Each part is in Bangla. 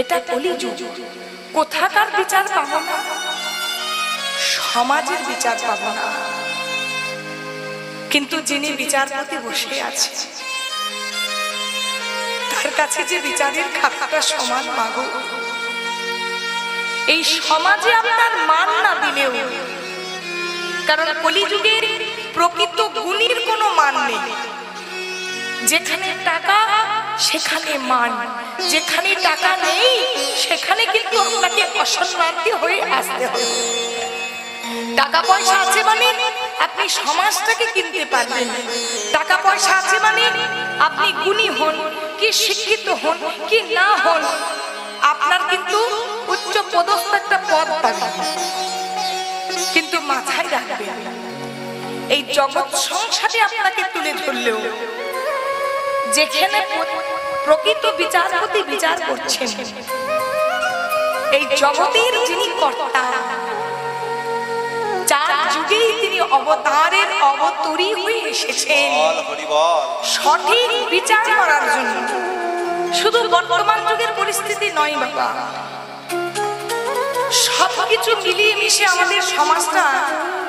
এটা কলিযুগ। কোথাকার বিচার পাবো না? সমাজের বিচার পাবো না। কিন্তু যিনি বিচারপতি বসে আছে তার কাছে যে বিচারের খাতাটা সমান মাগো, এই সমাজে আপনার মান না দিলেও, কারণ কলিযুগের প্রকৃত গুণীর কোনো মান নেই। যেখানে টাকা সেখানে মান, যেখানে টাকা নেই সেখানে কিন্তু আপনাকে অসম্মানিত হয়ে আসতে হবে। টাকা পয়সা আছে মানে আপনি সমাজটাকে কিনতে পারবেন। টাকা পয়সা আছে মানে আপনি গুণী হন কি শিক্ষিত হন কি না হন, আপনার কিন্তু উচ্চ পদস্থ একটা পদ পাবেন। কিন্তু মাথায় রাখবেন, এই জগৎ সংসারে আপনাকে তুলে ধরলেও যেখানে প্রকৃত বিচারপতি বিচার করছেন, এই জগতের যিনি কর্তা, চার যুগেই তিনি অবতারের অবতরী হয়ে এসেছেন সঠিক বিচার করার জন্য। শুধু বর্তমান যুগের পরিস্থিতি নয় বাবা, সবকিছু মিলিয়ে মিশে আমাদের সমাজটা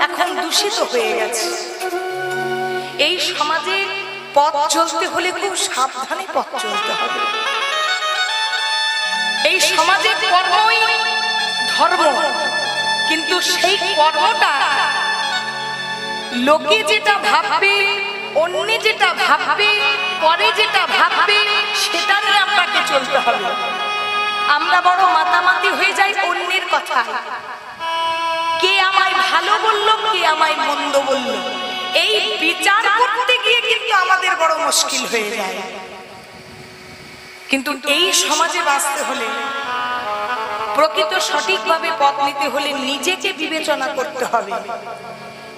এখন দূষিত হয়ে গেছে। এই সমাজে পথ চলতে হলে খুব সাবধানে পথ চলতে হবে। এই সমাজে কর্মই ধর্ম, কিন্তু সেই কর্মটা লোকে যেটা ভাববে, অন্য যেটা ভাববে, পরে যেটা ভাববে, সেটা নিয়ে আপনাকে চলতে হবে। আমরা বড় মাতামাতি হয়ে যাই অন্যের কথা, কে আমায় ভালো বলল কে আমায় মন্দ বলল, এই বিচার করতে গিয়ে কিন্তু আমাদের বড় মুশকিল হয়ে যায়। কিন্তু এই সমাজে বাঁচতে হলে, প্রকৃত সঠিকভাবে পথ নিতে হলে নিজেকে বিবেচনা করতে হবে।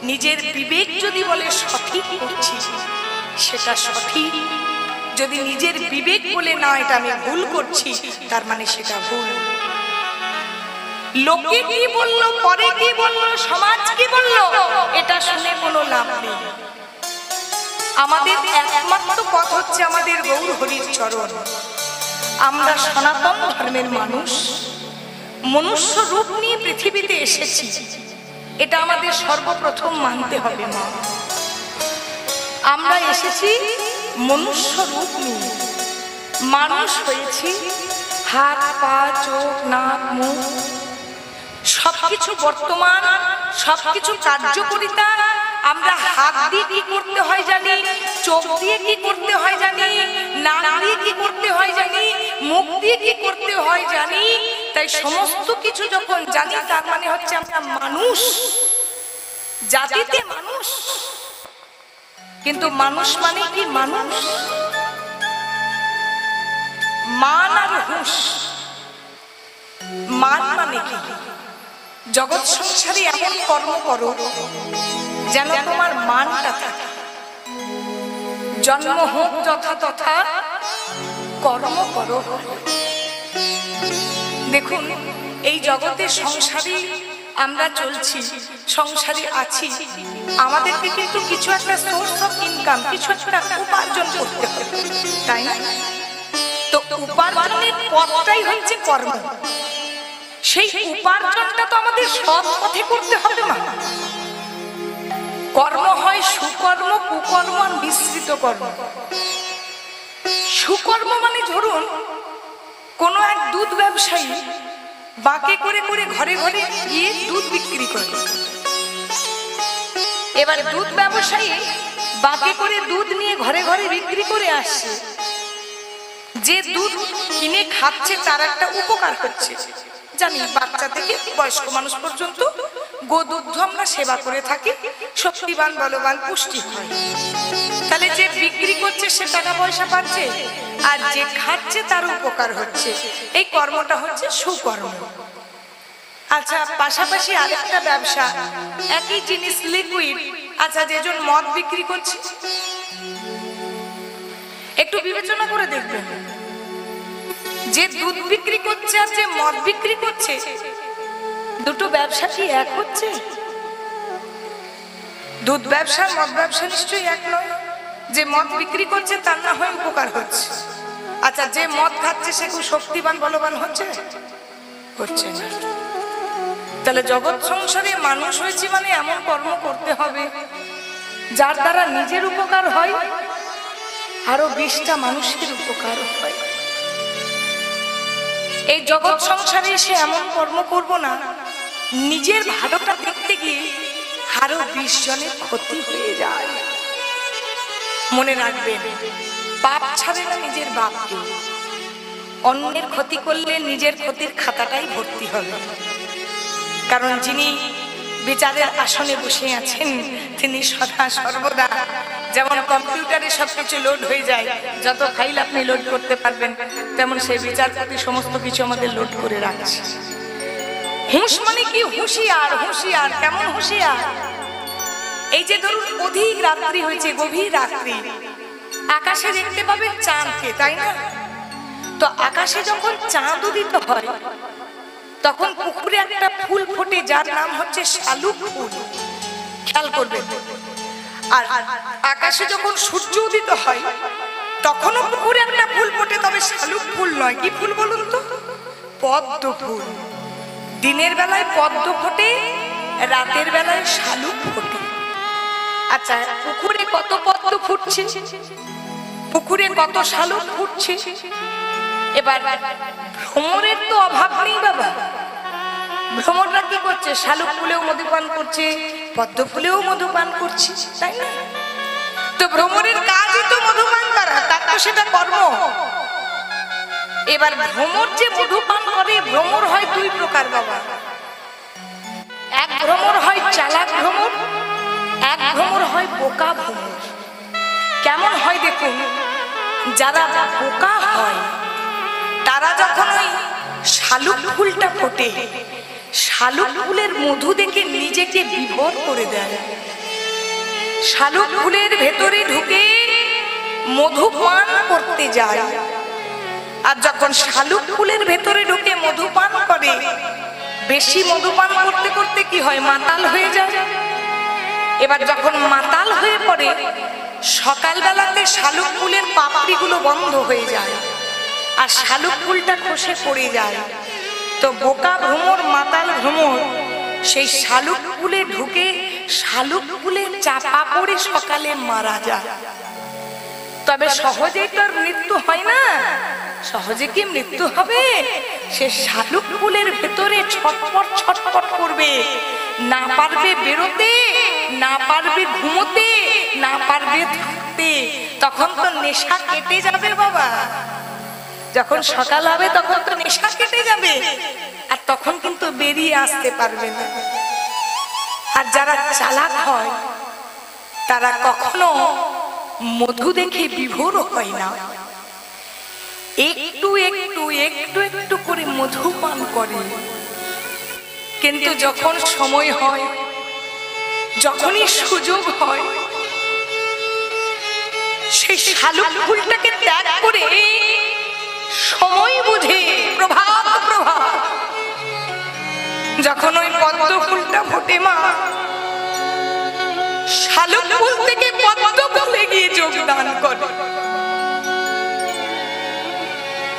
নিজের বিবেক যদি বলে সঠিক করছি সেটা সঠিক, যদি নিজের বিবেক বলে না এটা আমি ভুল করছি তার মানে সেটা ভুল। লোকে কি বললো, পরে কি বললো, সমাজ কি বললো, এটা শুনে কোনো লাভ নেই। আমাদের একমাত্র পথ হচ্ছে আমাদের গৌর হরির চরণ। আমরা সনাতন ধর্মের মানুষ, মনুষ্য রূপ নিয়ে পৃথিবীতে এসেছি, এটা আমাদের সর্বপ্রথম মানতে হবে। মা, আমরা এসেছি মনুষ্য রূপ নিয়ে, মানুষ হয়েছি, হাত পা চোখ নাক মুখ সবকিছু বর্তমান, সবকিছু কার্যকরিতা আমরা হাত দিয়ে কি করতে হয় জানি, চোখ দিয়ে কি করতে হয় জানি, নাক দিয়ে কি করতে হয় জানি, মুখ দিয়ে কি করতে হয় জানি। তাই সমস্ত কিছু যখন জানি তার মানে হচ্ছে আমরা মানুষ, জাতিতে মানুষ। কিন্তু মানুষ মানে কি? মানুষ মান আর হুঁশ। মান মানে কি? জগৎ সংসারে এমন কর্ম করো যেন তোমার মানটা থাকে। জন্ম হোক যথা তথা কর্ম করো। দেখুন, এই জগতের সংসারে আমরা চলছি, সংসারে আছি, আমাদেরকে কিন্তু কিছু একটা সোর্স অফ ইনকাম, কিছু একটা উপার্জন করতে হবে, তাই না? তো উপার্জনের পথটাই হচ্ছে কর্ম। সেই উপার্জনটা তো আমাদের সৎ পথে করতে হবে। না, কর্ম হয় সুকর্ম, কুকর্ম আর মিশ্রিত কর্ম। সুকর্ম মানে ধরুন কোনো এক দুধ ব্যবসায়ী বাঁকে করে করে ঘরে ঘরে গিয়ে দুধ বিক্রি করে। এবার দুধ ব্যবসায়ী বাঁকে করে দুধ নিয়ে ঘরে ঘরে বিক্রি করে আসছে, যে দুধ কিনে খাচ্ছে তার একটা উপকার হচ্ছে। জানি বাচ্চা থেকে বয়স্ক মানুষ পর্যন্ত গোদুগ্ধ আমরা সেবা করে থাকি, শক্তিবান বলবান পুষ্টি হয়। তাহলে যে বিক্রি করছে সে টাকা পয়সা পাচ্ছে, আর যে খাচ্ছে তার উপকার হচ্ছে। এই কর্মটা হচ্ছে সুকর্ম। আচ্ছা, পাশাপাশি আরেকটা ব্যবসা, একই জিনিস লিকুইড। আচ্ছা, যেজন মদ বিক্রি করছে, একটু বিবেচনা করে দেখবেন, যে দুধ বিক্রি করছে আর যে মদ বিক্রি করছে, দুটো ব্যবসা কি এক হচ্ছে? দুধ ব্যবসা মদ ব্যবসা নিশ্চয়ই এক নয়। যে মদ বিক্রি করছে তার না হয় উপকার হচ্ছে, আচ্ছা, যে মদ খাচ্ছে সে খুব শক্তিবান বলবান হচ্ছে হচ্ছে না। তাহলে জগৎ সংসারে মানুষ হয়েছি মানে এমন কর্ম করতে হবে যার দ্বারা নিজের উপকার হয়, আরো 20টা মানুষের উপকার হয়। এই জগৎ সংসারে এসে এমন কর্ম করব না নিজের ভালোটা দেখতে গিয়ে আরো 20 জনের ক্ষতি হয়ে যায়। মনে রাখবেন, পাপ ছাড়ে না নিজের বাপকে। অন্যের ক্ষতি করলে নিজের ক্ষতির খাতাটাই ভর্তি হবে। কারণ যিনি বিচারের আসনে বসে আছেন তিনি সদা সর্বদা, যেমন কম্পিউটারে সবকিছু লোড হয়ে যায়, যত ফাইল আপনি লোড করতে পারবেন, তেমন সেই বিচারপতি সমস্ত কিছু আমাদের লোড করে রাখছে। হুঁশ মানে কি? হুঁশিয়ার। হুঁশিয়ার কেমন হুঁশিয়ার? এই যে ধরুন অধিক রাত্রি হয়েছে, গভীর রাত্রি, আকাশে দেখতে পাবেন চাঁদকে, তাই না? তো আকাশে যখন চাঁদ উদিত হয় তখন পুকুরে একটা ফুল ফোটে যার নাম হচ্ছে শালুক ফুল। খেয়াল করবেন। আর আকাশে যখন সূর্য উদিত হয় তখনও পুকুরে একটা ফুল ফোটে, তবে শালুক ফুল নয়। কি ফুল বলুন তো? পদ্ম ফুল। দিনের বেলায় পদ্ম ফোটে, রাতের বেলায় শালুক ফোটে। আচ্ছা, পুকুরে কত পদ্ম ফুটছে, পুকুরে কত শালুক ফুটছে। এবার ভ্রমরের তো অভাব নেই বাবা। ভ্রমররা কি করছে? শালুক ফুলেও মধুপান করছে, পদ্ম ফুলেও মধুপান করছে, তাই না? তো ভ্রমরের কাজই তো মধুপান করা, তার তো সেটা কর্ম। এবার ভ্রমর যে মধুপান করে, ভ্রমর হয় 2 প্রকার বাবা। এক ভ্রমর হয় চালাক ভ্রমর, এক ভ্রমর হয় বোকা ভ্রমর। কেমন হয় দেখুন, যারা বোকা হয় তারা যখন ওই শালুক ফুলটা ফোটে, শালুক ফুলের মধু দেখে নিজেকে বিভোর করে দেয়। শালুক ফুলের ভেতরে ঢুকে মধু পান করতে যায়। আর যখন শালুক ফুলের ভেতরে ঢুকে মধু পান করে, বেশি মধুপান করতে করতে কি হয়? মাতাল হয়ে যায়। এবার যখন মাতাল হয়ে পড়ে, সকালবেলাতে শালুক ফুলের পাপড়িগুলো বন্ধ হয়ে যায় আর শালুক ফুলটা খসে পড়ে যায়। তো বোকা ভ্রমর, মাতাল ভ্রমর সেই শালুক ফুলে ঢুকে শালুক ফুলে চাপা পড়ে সকালে মারা যায়। তবে সহজেই তো আর মৃত্যু হয় না। সহজে কি মৃত্যু হবে? সে শালুক ফুলের ভেতরে ছটপট ছটপট করবে, না পারবে বেরোতে, না পারবে ঘুমোতে, না পারবে থাকতে। তখন তো নেশা কেটে যাবে বাবা। যখন সকাল হবে তখন তো নেশা কেটে যাবে, আর তখন কিন্তু বেরিয়ে আসতে পারবে না। আর যারা চালাক হয় তারা কখনো মধু দেখে বিভোর হয় না, একটু একটু একটু একটু করে মধু পান করে। কিন্তু যখন সময় হয়, যখনই সুযোগ হয়, সেই শালুক ফুলটাকে ত্যাগ করে সময় বুঝে প্রভাত প্রভাত যখন ওই পদ্ম ফুলটা ফোটে, মা শালুক ফুল থেকে পদ্ম ফুলে গিয়ে যোগদান করে।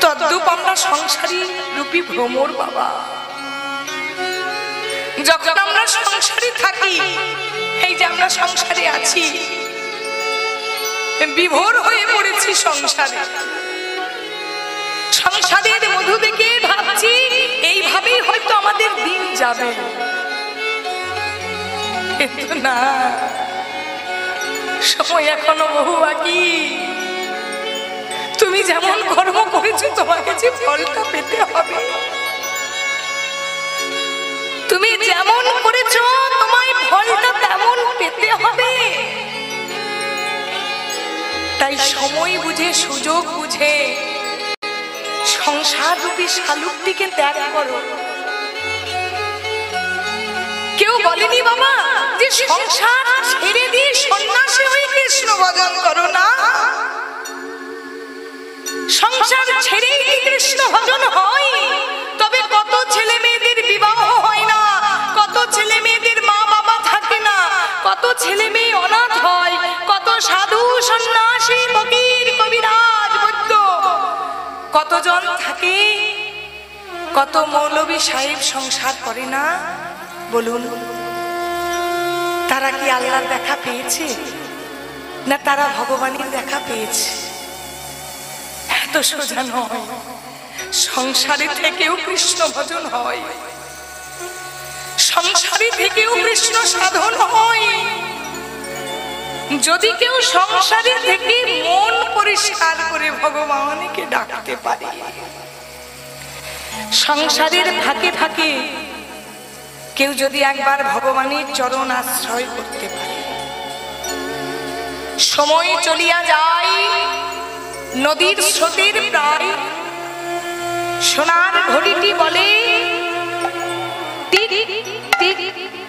তদ্রূপ আমরা সংসারী রূপী ভ্রমর বাবা। যখন আমরা সংসারে থাকি, এই যে আমরা সংসারে আছি, বিভোর হয়ে পড়েছি সংসারে, সংসারের মধু দেখে ভাবছি এইভাবেই হয়তো আমাদের দিন যাবে। কিন্তু না, সময় এখনো বহু বাকি। তুমি যেমন কর্ম করেছো তোমাকে যে ফলটা পেতে হবে। তুমি যেমন করেছো তোমায় ফলটা তেমন পেতে হবে। তাই সময় বুঝে, সুযোগ বুঝে সংসার রূপী শালুকটিকে ত্যাগ করো। কেউ বলেনি বাবা যে সংসার ছেড়ে দিয়ে সন্ন্যাসী হয়ে কৃষ্ণ ভজন করো না। সংসার ছেড়েই কি কৃষ্ণ ভজন হয়? তবে কত ছেলে মেয়েদের বিবাহ হয় না, কত ছেলে মেয়েদের মা বাবা থাকে না, কত ছেলে মেয়ে অনাথ হয়, কত সাধু সন্ন্যাসী ফকির কবিরাজ বৈদ্য কতজন থাকে, কত মৌলবী সাহেব সংসার করে না বলুন? তারা কি আল্লাহর দেখা পেয়েছে, না তারা ভগবানের দেখা পেয়েছে? এত সোজা নয়। সংসারে থেকেও কৃষ্ণ ভজন হয়, সংসারে থেকেও কৃষ্ণ সাধন হয়। যদি কেউ সংসারে থেকে মন পরিষ্কার করে ভগবানকে ডাকতে পারে, সংসারের ফাঁকে ফাঁকে কেউ যদি একবার ভগবানের চরণ আশ্রয় করতে পারে, সময় চলিয়া যায় নদীর স্রোতের প্রায়। সোনার ঘড়িটি বলে টিক টিক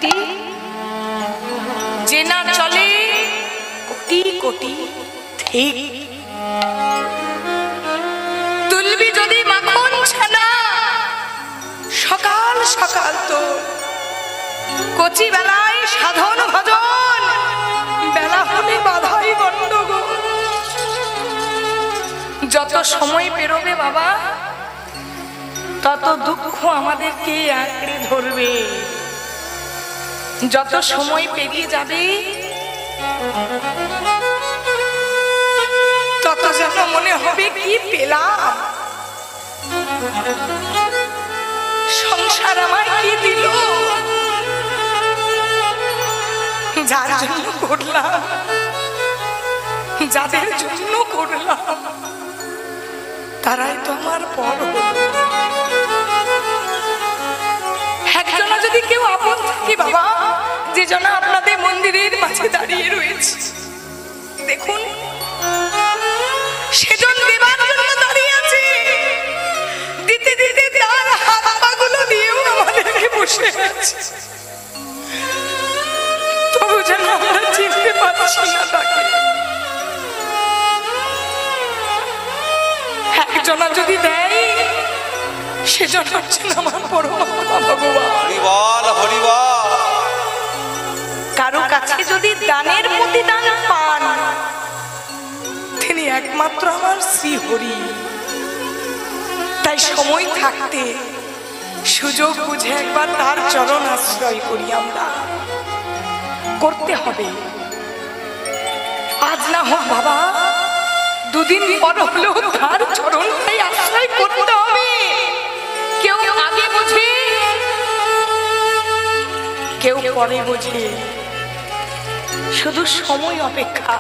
টিক, যে না চলে কোটি কোটি ঠিক। তুলবি যদি মাখন ছানা সকাল সকাল, তো কচি বেলায় সাধন ভজন, বেলা হলে বাধাই গন্ডগোল। যত সময় পেরোবে বাবা, তত দুঃখ আমাদেরকে আঁকড়ে ধরবে। যত সময় পেরিয়ে যাবে, তত যেন মনে হবে কি পেলাম, সংসার আমায় কি দিল, যার জন্য করলাম, যাদের জন্য করলাম, তারাই তো আমার পর হলো। একজনা যদি কেউ আপন থাকে বাবা, যে জন আপনাদের মন্দিরের মাঝে দাঁড়িয়ে রয়েছে, দেখুন সেজন দেবার জন্য দাঁড়িয়ে আছে, দিতে দিতে তার হাত পাগুলো দিয়েও আমাদেরকে বসে আছে, তবু যেন আমরা চিনতে পারছি না তাকে। একজনা যদি দেয়, সেজন হচ্ছেন আমার পরমাত্মা ভগবান। হরিবল হরিবল। কারো কাছে যদি দানের প্রতিদান পান, তিনি একমাত্র আমার শ্রীহরি। তাই সময় থাকতে সুযোগ বুঝে একবার তার চরণ আশ্রয় করি, আমরা করতে হবে। আজ না হোক বাবা, দুদিন পর হলেও তার চরণটাই আশ্রয় করতে হবে। কেউ আগে বোঝে, কেউ পরে বোঝে, শুধু সময় অপেক্ষা।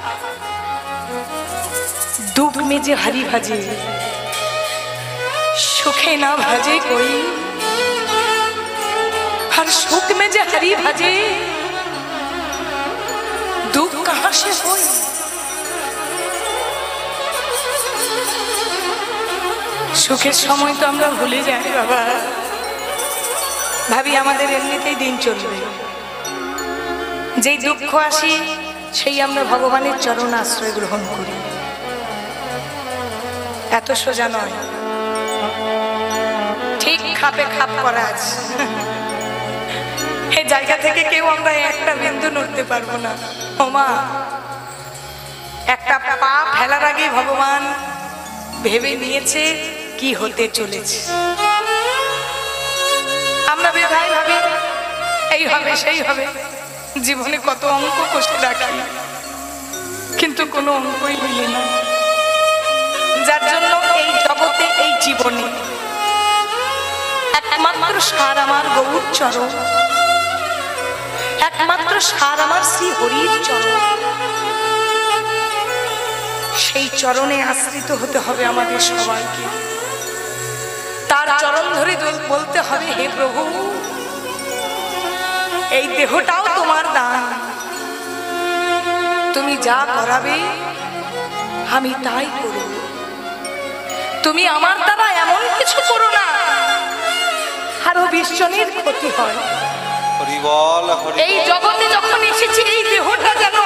দুঃখ মেজে হারি ভাজে, সুখে না ভাজে কই, আর সুখ মেজে হারি ভাজে, দুঃখ কাহা সে হই। সুখের সময় তো আমরা ভুলে যাই বাবা, ভাবি আমাদের এমনিতেই দিন চলবে। যেই দুঃখ আসি, সেই আমরা ভগবানের চরণ আশ্রয় গ্রহণ করি। এত সোজা নয়, ঠিক খাপে খাপ করা আছে। এই জায়গা থেকে কেউ আমরা একটা বিন্দু নড়তে পারবো না। ওমা, একটা পা ফেলার আগে ভগবান ভেবে নিয়েছে কি হতে চলেছে। আমরা বেধায় ভাবি এই হবে সেই হবে, জীবনে কত অঙ্ক কষে রাখি, কিন্তু কোনো অঙ্কই মিলে না। যার জন্য এই জগতে, এই জীবনে একমাত্র সার আমার গৌর চরণ, একমাত্র সার আমার শ্রী হরির চরণ। সেই চরণে আশ্রিত হতে হবে আমাদের সবাইকে। তার চরণ ধরে বলতে হবে, হে প্রভু, এই দেহটাও তোমার দান, তুমি যা করাবে আমি তাই করব। তুমি আমার দ্বারা এমন কিছু করো না আরো 20 জনের ক্ষতি হয়। এই জগতে যখন এসেছি, এই দেহটা যেন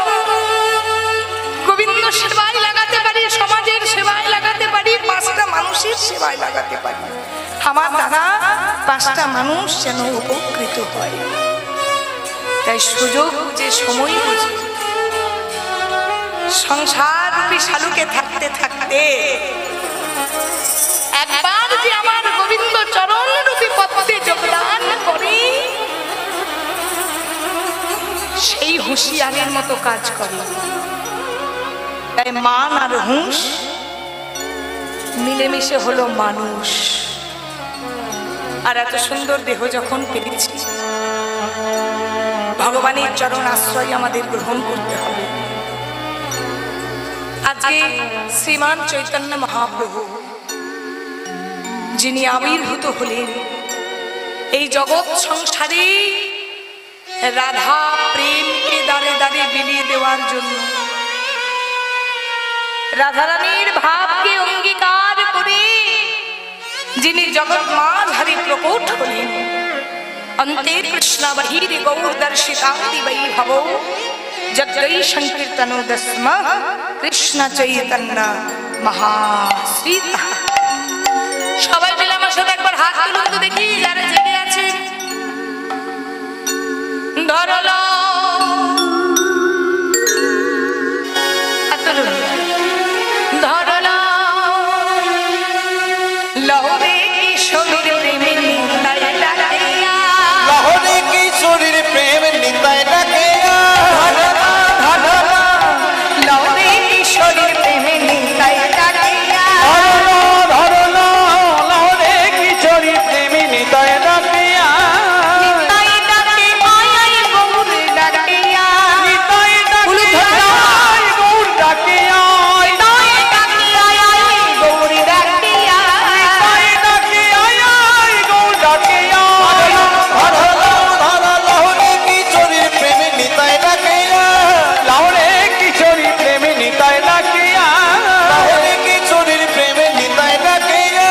গোবিন্দ সেবায় লাগাতে পারি, সমাজের সেবায় লাগাতে পারি, 5টা মানুষের সেবায় লাগাতে পারি। আমার দ্বারা 5টা মানুষ যেন উপকৃত হয়। তাই সুযোগ বুঝে, সময় বুঝে, সংসার রূপী শালুকে থাকতে থাকতে একবার যে আমার গোবিন্দ চরণ রূপী পদ্মে যোগদান করে সেই হুঁশিয়ারের মতো কাজ করে। তাই মান আর হুঁশ মিলেমিশে হলো মানুষ। আর এত সুন্দর দেহ যখন পেয়েছি, ভগবানের চরণ আশ্রয় আমাদের গ্রহণ করতে হবে। আজকে শ্রীমান চৈতন্য মহাপ্রভু যিনি আবির্ভূত হলেন এই জগৎ সংসারে রাধা প্রেমকে দাঁড়ে দাঁড়ে বিলিয়ে দেওয়ার জন্য, রাধারানীর ভাবকে অঙ্গীকার করে যিনি জগৎ মাঝারি প্রকট হলেন। অন্তে কৃষ্ণ বহির গৌর দর্শিতাদি বৈভব জগৈ সংকীর্তনো দস্ম কৃষ্ণ চৈতন্য মহাশ্রীতা। সবাই মিলে আমার সাথে একবার হাত তুলুন তো দেখি, যারা জেগে আছে। ধরলো ধরলো লহরে কিশোরীর প্রেমে নিন্দায় ডাকিয়া, লহরে কিশোরীর প্রেম নিন্দায় ডাকিয়া, লহরে কিশোরীর প্রেমে নিন্দায় ডাকিয়া, ধরলো লহরে কিশোরীর প্রেম নিন্দায় ডাকিয়া, নিন্দায় ডাকে মায়াই গৌর ডাকিয়া, নিন্দায় ডাকিয়া গৌর ডাকিয়া, নিন্দায় ডাকিয়া গৌর ডাকিয়া, নিন্দায় ডাকিয়া গৌর ডাকিয়া, ধরলো লহরে কিশোরীর প্রেম নিন্দায় ডাকিয়া, লহরে কিশোরীর প্রেম নিন্দায় ডাকিয়া, লহরে কিশোরীর প্রেম নিন্দায় ডাকিয়া,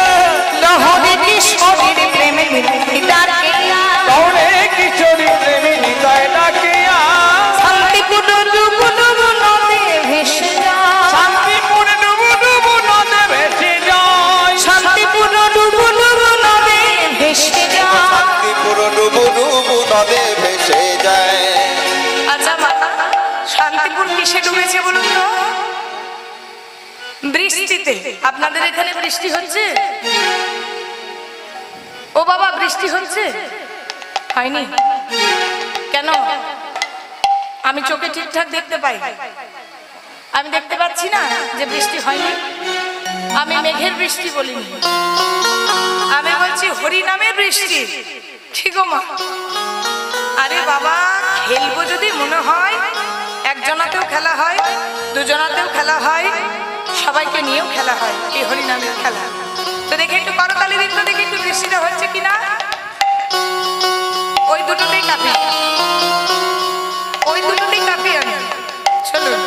লহরে কিশোরীর প্রেমে ডাকিয়া, লহরে কিশোরীর প্রেম নিন্দায় ডাকিয়া, শান্তিপুর ডুবু ডুবু নদে ভেসে যায়, শান্তিপুর ডুবু ডুবু নদে ভেসে যায়, শান্তিপুর ডুবু ডুবু নদে ভেসে যায়। শান্তিপুর ডুবু ডুবু নদে ভেসে যায়। আচ্ছা মাতা, শান্তিপুর কিসে ডুবেছে বলুন তো? বৃষ্টিতে। আপনাদের এখানে বৃষ্টি হচ্ছে? ও বাবা, বৃষ্টি হচ্ছে? হয়নি কেন? আমি চোখে ঠিকঠাক দেখতে পাই, আমি দেখতে পাচ্ছি না যে বৃষ্টি হয়নি। আমি মেঘের বৃষ্টি বলিনি, আমি বলছি হরি নামের বৃষ্টি। ঠিক মা? আরে বাবা, খেলবো যদি মনে হয় একজনাতেও খেলা হয়, দুজনাতেও খেলা হয়, সবাইকে নিয়েও খেলা হয় এই হরি নামের খেলা। তো দেখে একটু করতালি দিন তো দেখি একটু বৃষ্টিটা হচ্ছে কিনা। ওই দুটোতেই কাঁপি, ওই দুটোতেই কাঁপি আমি। চলুন।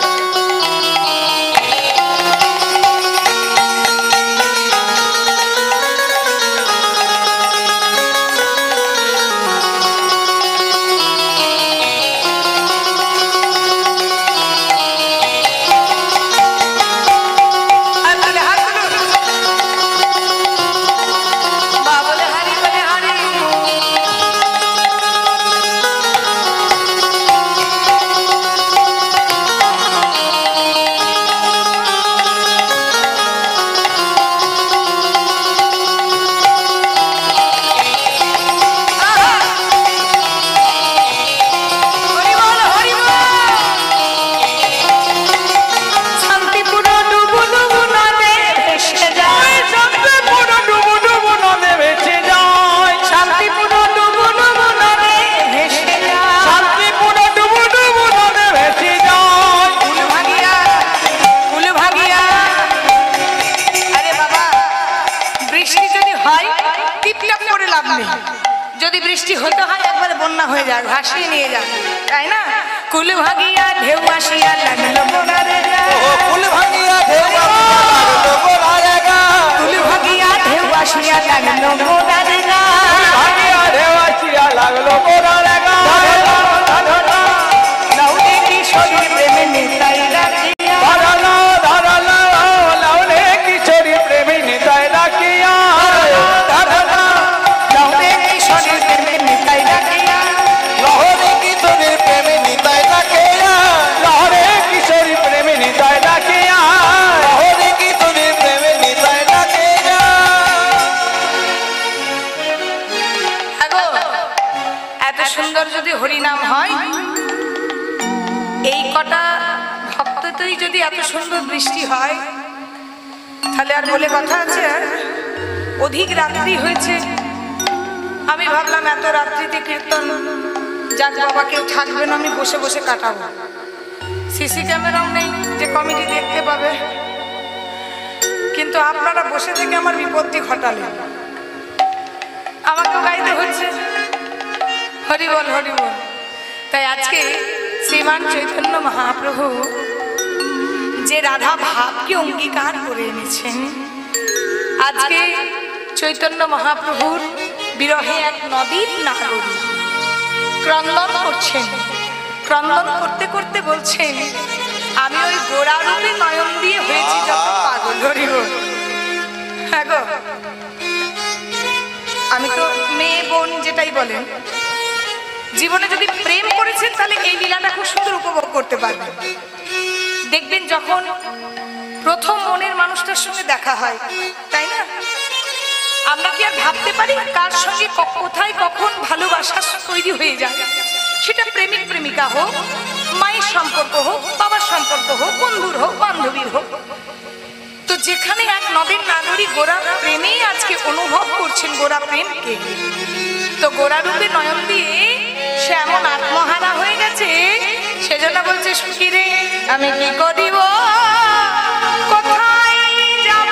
যদি বৃষ্টি হতে হয় একবারে বন্যা হয়ে যায়, ভাসিয়ে নিয়ে যায়, তাই না? কুল ভাগিয়া ঢেউ আসিয়া লাগলো মোরারে গা, কুল ভাগিয়া ঢেউ লাগলো মোরারে গা, কুল ভাগিয়া ঢেউ আসিয়া লাগলো মোরারে গা, ভাগিয়া ঢেউ আসিয়া লাগলো মোরারে গা, লহরে কিশোরীর প্রেমে নিতাই ডাকিয়া, ধরলো ধরলো লহরে কিশোরীর প্রেমে নিতাই ডাকিয়া, লহরে কিশোরীর প্রেমে নিতাই ডাকিয়া, লহরে কিশোরীর প্রেমে নিতাই ডাকিয়া, লহরে কিশোরীর প্রেমে নিতাই ডাকিয়া, লহরে কিশোরীর প্রেমে নিতাই ডাকিয়া, সুন্দর যদি হরিনাম হয়, এই কটা ভক্ততেই যদি এত সুন্দর বৃষ্টি হয়, তাহলে আর বলে কথা আছে? অধিক রাত্রি হয়েছে, আমি ভাবলাম এত রাত্রিতে কীর্তন, যাক বাবা কেউ থাকবে না, আমি বসে বসে কাটাবো। সিসি ক্যামেরাও নেই যে কমিটি দেখতে পাবে, কিন্তু আপনারা বসে থেকে আমার বিপত্তি ঘটালেন, আমাকে গাইতে হচ্ছে হরি বল হরি বল। তাই আজকে শ্রীমান চৈতন্য মহাপ্রভু যে রাধা ভাবকে অঙ্গীকার করে এনেছেন, আজকে চৈতন্য মহাপ্রভুর বিরহে এক নদীর নাগরী ক্রন্দন করছেন। ক্রন্দন করতে করতে বলছেন, আমি ওই গোড়া রূপে নয়ন দিয়ে হয়েছি যত পাগল। হরি বল। হ্যাঁ গো, আমি তো মেয়ে বোন যেটাই বলেন, জীবনে যদি প্রেম করেছেন তাহলে এই লীলাটা খুব সুন্দর উপভোগ করতে পারবেন। দেখবেন যখন প্রথম মনের মানুষটার সঙ্গে দেখা হয়, তাই না, আমরা কি আর ভাবতে পারি কার সঙ্গে কোথায় কখন ভালোবাসা তৈরি হয়ে যায়? সেটা প্রেমিক প্রেমিকা হোক, মায়ের সম্পর্ক হোক, বাবার সম্পর্ক হোক, বন্ধুর হোক, বান্ধবীর হোক। তো যেখানে এক নদীর নাগরী গোরা প্রেমেই আজকে অনুভব করছেন গোরা প্রেমকে, তো গোরা রূপে নয়ন দিয়ে সে এমন আত্মহারা হয়ে গেছে, সেজন্য বলছে, সুখী রে আমি কি করিব, কোথায় যাব?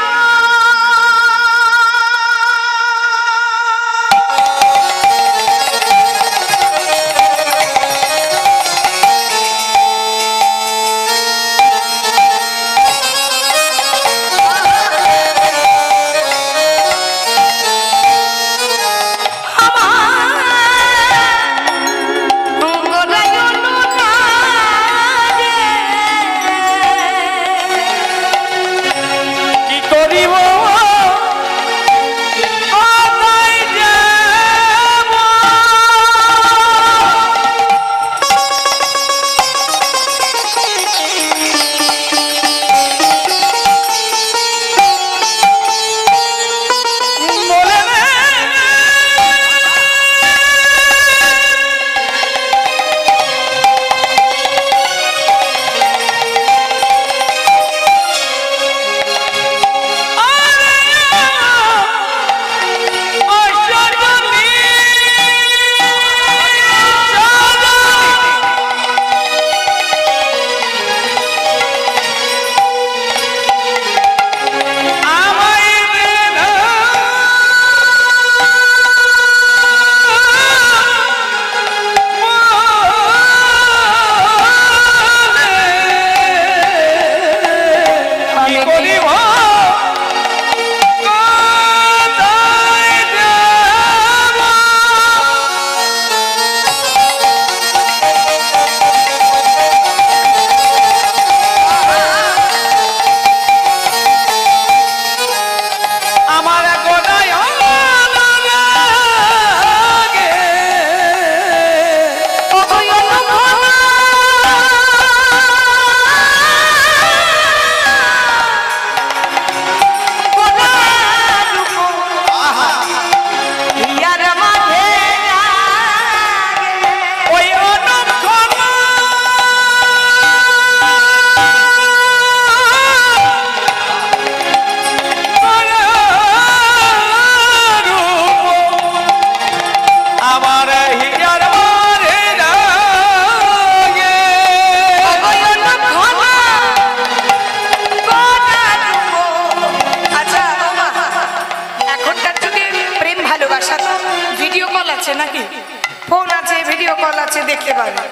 দেখতে পাবে।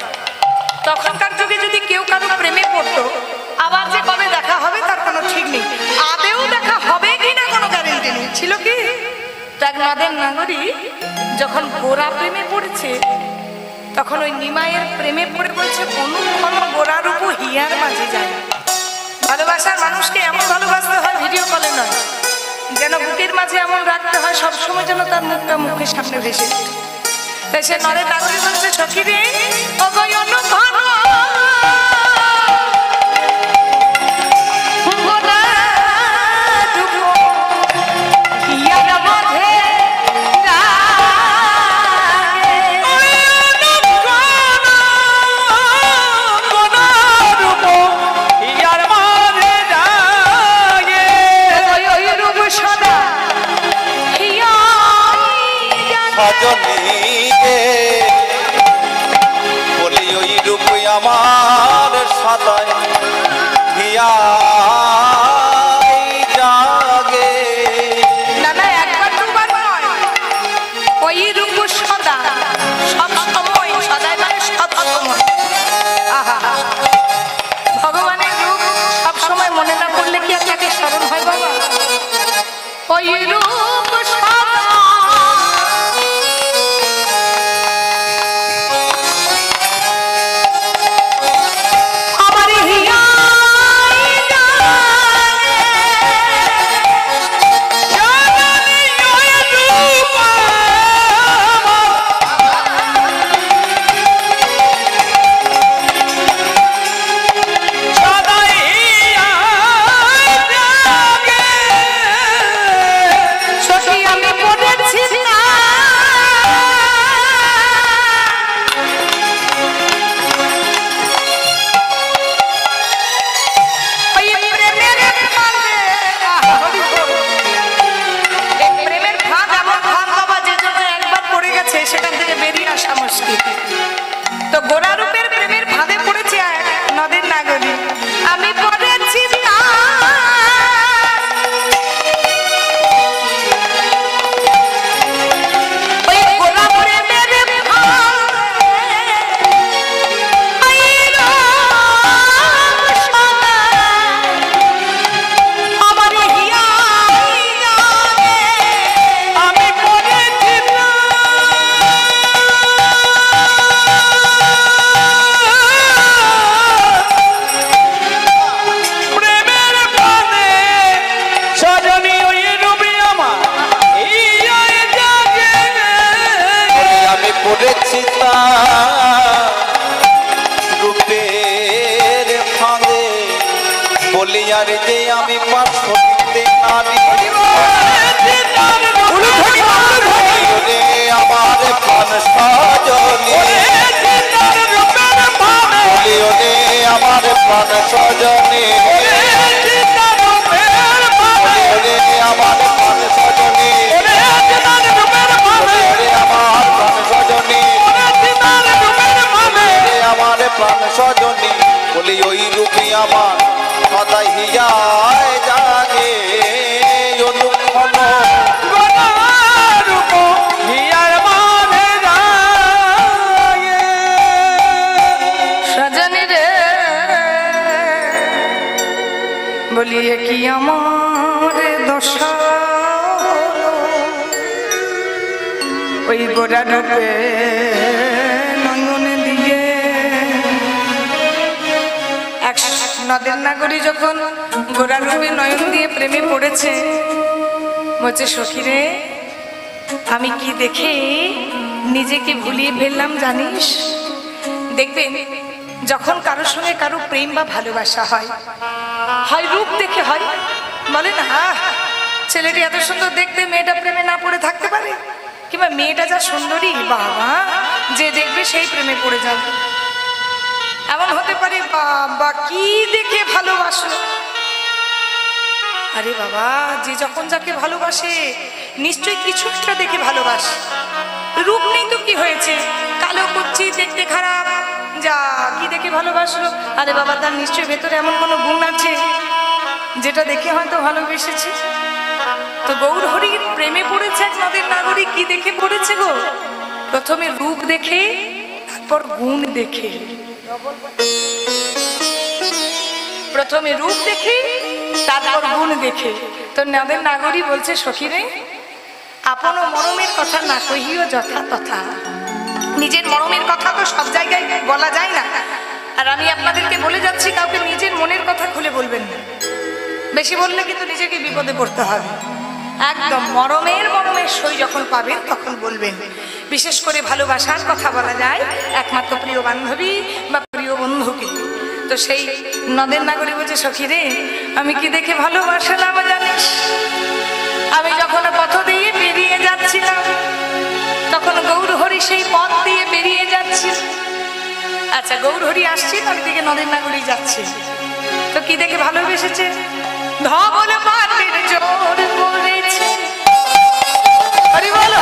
তখনকার যুগে যদি কেউ কারো প্রেমে পড়তো, আবার যে কবে দেখা হবে তার কোনো ঠিক নেই, আদেও দেখা হবে কিনা কোনো গ্যারেন্টি নেই। ছিল কি এক নদের নাগরী যখন গোরা প্রেমে পড়েছে, তখন ওই নিমাইয়ের প্রেমে পড়ে বলছে, অনুক্ষণ গোরার উপর হিয়ার মাঝে যায়। ভালোবাসার মানুষকে এমন ভালোবাসতে হয়, ভিডিও কলে নয়, যেন বুকের মাঝে এমন রাখতে হয় সবসময় যেন তার মুখটা মুখের সামনে ভেসে। তাই সে নরের নাগরী বলছে, সখী রে অগয় অনুক্ষণ হিয়ার মাঝে যায়। সজনী রে বলি ওই রূপ আমার সদাই হিয়া জাগে। না না, একবার দুবার নয়, ওই রূপ সদা, সব সময়, সদাই মানে সব সময়। আহা, ভগবানের রূপ সব সময় মনে না পড়লে কি আপনাকে স্মরণ হয় বাবা? ওই রূপ সদা আমার হিয়া সেখান থেকে বেরিয়ে আসা মুশকিল। তো গোরা রূপের প্রেমের ফাঁদে পড়েছে নদের নাগরী। আমি পড়েছি না ওই গোরা প্রেমের আমার হিয়া আমি পড়েছি না পড়েছি রূপের ফাঁদে বলি আর যে আমি পার্শ্বতে নারী আমার প্রাণ সজনী বলি ওরে আমার প্রাণ সজনী ওরে আমার প্রাণ সজনী আমার প্রাণ সজনী আমার প্রাণ সজনী বলি ওই রূপী আমার সদাই হিয়ায় জাগে অনুক্ষণ রূপ হিয়ার মানে জাগে সজনী রে বলিয়ে কি আমার দশা ওই গোরা রূপে নয়নে দিয়ে। এক নদের নাগরী যখন গোরা রূপে নয়ন দিয়ে প্রেমে পড়েছে, বলছে সখী রে আমি কি দেখে নিজেকে ভুলিয়ে ফেললাম জানিস? দেখবেন যখন কারোর সঙ্গে কারো প্রেম বা ভালোবাসা হয়, হয় রূপ দেখে হয়, বলে না ছেলেটি এত সুন্দর দেখতে, মেয়েটা প্রেমে না পড়ে থাকতে পারে, কিংবা মেয়েটা যা সুন্দরী বাবা যে দেখবে সেই প্রেমে পড়ে যাবে। এমন হতে পারে বাবা কি দেখে ভালোবাসলো। আরে বাবা যে যখন যাকে ভালোবাসে নিশ্চয়ই কিছু একটা দেখে ভালোবাসে। রূপ নেই তো কি হয়েছে, কালো কুচ্ছি দেখতে খারাপ, যা কি দেখে ভালোবাসলো। আরে বাবা তার নিশ্চয়ই ভেতরে এমন কোনো গুণ আছে যেটা দেখে হয়তো ভালোবেসেছে। তো গৌর হরির প্রেমে পড়েছে এক নদের নাগরী, কি দেখে পড়েছে গো? প্রথমে রূপ দেখে, তারপর গুণ দেখে। প্রথমে রূপ দেখে, তারপর গুণ দেখে। তো নদের নাগরী বলছে সখী রে আপন মরমের কথা না কহিও যথা তথা। নিজের মরমের কথা তো সব জায়গায় বলা যায় না, আর আমি আপনাদেরকে বলে যাচ্ছি কাউকে নিজের মনের কথা খুলে বলবেন না। বেশি বললে কিন্তু নিজেকে বিপদে পড়তে হবে। একদম মরমের সই যখন পাবেন তখন বলবেন। বিশেষ করে ভালোবাসার কথা বলা যায় একমাত্র প্রিয় বান্ধবী বা প্রিয় বন্ধুকে। তো সেই নদের নাগরী বলছে সখী রে আমি কি দেখে ভালোবাসলাম জানিস? আমি যখন পথ দিয়ে বেরিয়ে যাচ্ছিলাম তখন গৌর হরি সেই পথ দিয়ে বেরিয়ে যাচ্ছিল। আচ্ছা গৌর হরি আসছে, তার দিকে নদের নাগরী যাচ্ছে, তো কি দেখে ভালোবেসেছে? ধবল পাতের জোর পড়েছে, হরি বল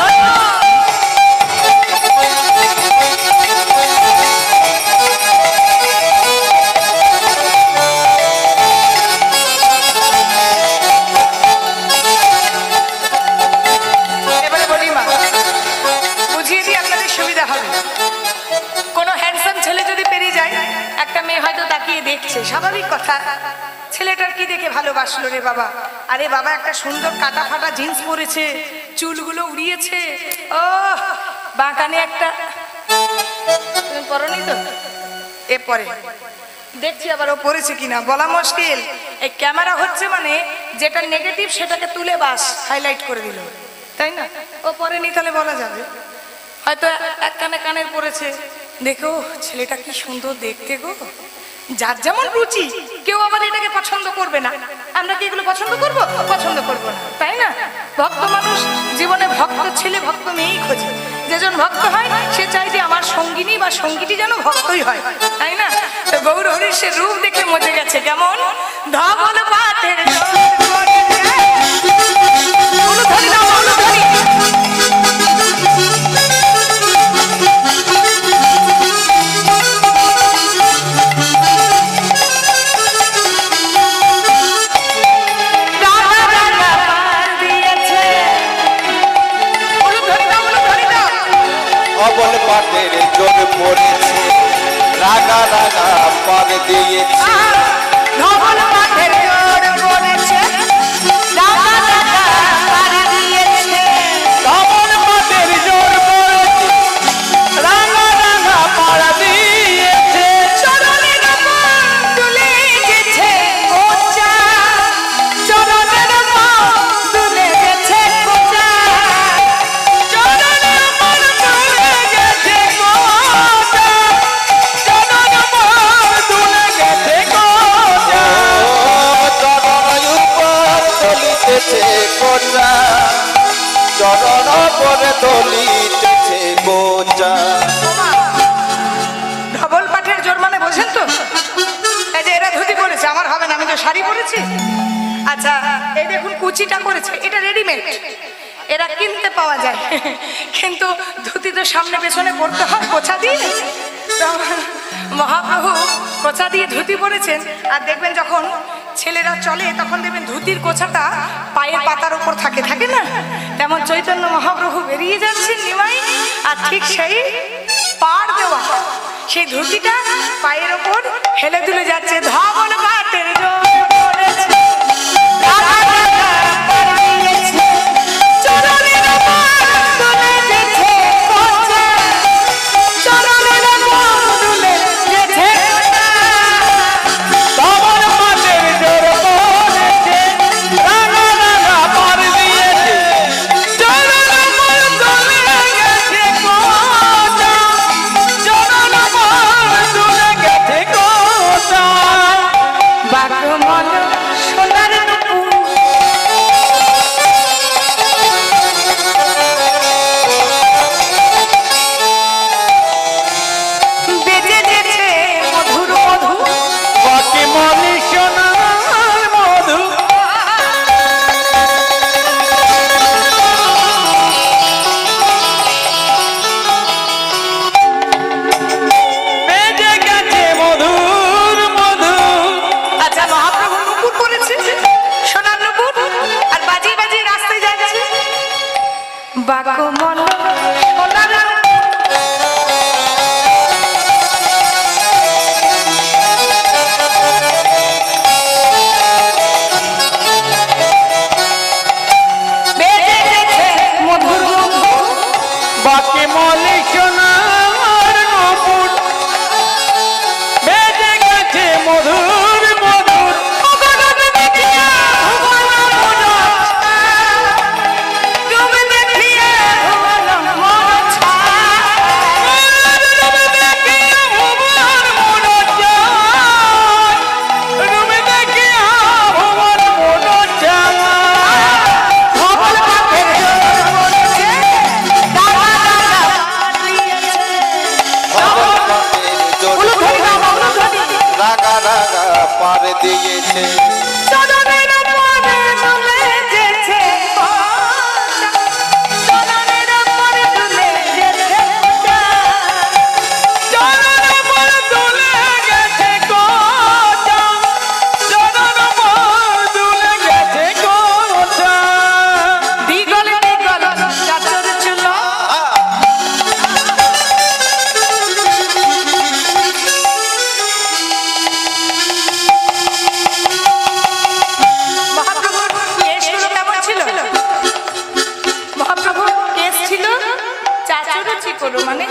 দেখছে, স্বাভাবিক কথা। ছেলেটার কি দেখে ভালোবাসলো রে বাবা? আরে বাবা, একটা সুন্দর কাটা ফাটা জিন্স পরেছে, চুলগুলো উড়িয়েছে, ও বাঁকানে একটা, তুমি পরনি তো? এ পরে দেখছি আবার ও পড়েছে কিনা বলা মুশকিল। এই ক্যামেরা হচ্ছে মানে যেটা নেগেটিভ সেটাকে তুলে বাস হাইলাইট করে দিল, তাই না? ও পরেনি তাহলে বলা যাবে, হয়তো এক কানে কানের পড়েছে। দেখো ছেলেটা কি সুন্দর দেখতে গো। যার যেমন রুচি, কেউ আবার এটাকে পছন্দ করবে না। আমরা কি এগুলো পছন্দ করব? পছন্দ করব না, তাই না? ভক্ত মানুষ জীবনে ভক্ত ছেলে ভক্ত মেয়েই খোঁজে। যেজন ভক্ত হয় সে চাই যে আমার সঙ্গিনী বা সঙ্গীটি যেন ভক্তই হয়, তাই না? তো গৌর হরিশের রূপ দেখে মজে গেছে। কেমন ধবল পাতের অনুধ্বনি দাও, অনুধ্বনি। ধবল পাটের জোর পড়েছে, রাগা রাগা পার দিয়েছে। ধবল পাটের জোর পড়েছে, রাগা রাগা পার দিয়েছে। ধবল পাটের জোর পড়েছে, রাগা রাগা পার দিয়েছে। চরণের মন দুলে গেছে কোচা, চরণের মন দুলে গেছে কোচা, চরণের মন দুলে গেছে কোচা, চরণের মন দুলে গেছে কোচা। চরণ উপর দলিতেছে কোচা, চরণ উপরে দলিতেছে কোচা। ধবল পাঠের জোর মানে বোঝেন তো? এই যে এরা ধুতি পরেছে, আমার হবে না, আমি তো শাড়ি পরেছি। আচ্ছা এই দেখুন কুচিটা করেছে, এটা রেডিমেড, এরা কিনতে পাওয়া যায়, কিন্তু ধুতি তো সামনে পেছনে পরতে হয় কোচা দিয়ে। তো মহাপ্রভু কোচা দিয়ে ধুতি পরেছেন। আর দেখবেন যখন ছেলেরা চলে তখন দেখবেন ধুতির কোচাটা পায়ের পাতার উপর থাকে, থাকে না? তেমন চৈতন্য মহাপ্রভু বেরিয়ে যাচ্ছেন নিমাই, আর ঠিক সেই পাড় দেওয়া সেই ধুতিটা পায়ের ওপর হেলে দুলে যাচ্ছে। ধবল পাটের জোর পড়েছে, রাগা রাগা পার দিয়েছে, চরণের মন দুলে গেছে কোচা, চরণের মন দুলে গেছে কোচা। ধবল পাটের জোর পড়েছে, রাগা রাগা পার দিয়েছে। চরণ মন দুলে গেছে কোচা, চরণ মন দুলে গেছে কোচা। বাক মন সোনার নুপুর, বেজে যেছে মধুর মধু, বাকি মনি সোনার মধু। বেজে গেছে মধুর মধু। আচ্ছা মহাপ্রভু নুপুর করেছে, সোনার নুপুর, আর বাজিয়ে বাজিয়ে রাস্তায় যাচ্ছে। বাক মন সোনার বেজে গেছে মধুর মধু, বাকি মনি সোনার নপুর। বেজে গেছে মধুর মধুর। তুমি দেখিয়ে ভুবন মন ছায়, ধবল পাটের জোর পড়েছে, রাগা রাগা পার দিয়েছে। অনুধ্বনি দাও, অনুধ্বনি। রাগা রাগা পার দিয়েছে। চরণের মনে দুলে গেছে কোচা, চরণের মনে দুলে গেছে কোচা, চরণ মন দুলে গেছে কোচা, চরণ মন দুলে গেছে কোচা। দিগল দিগল চাচর চুল, কাচাকুচি করো মানে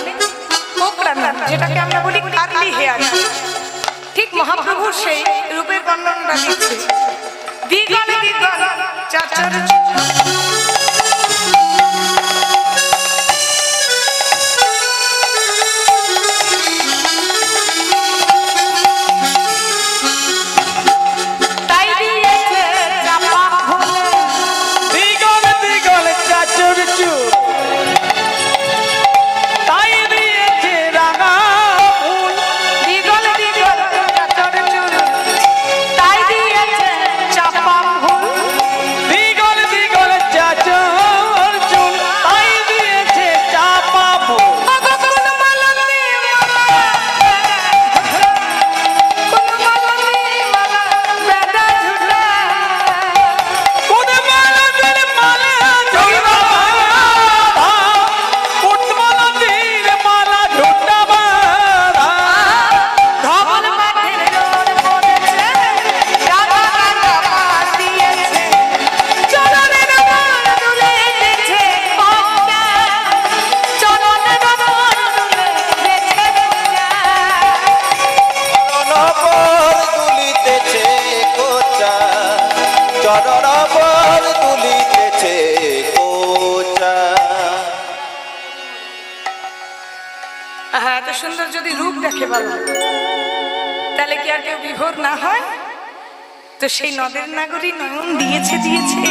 কোকড়া না, যেটাকে আমরা বলি কার্লি হেয়ার, ঠিক মহাপ্রভুর সেই রূপের বর্ণনা দিচ্ছে। দ্বিগল দ্বিগল চাচর সুন্দর যদি রূপ দেখে বলো তাহলে কি আর কেউ বিভোর না হয়? তো সেই নদের নাগরী নয়ন দিয়েছে দিয়েছে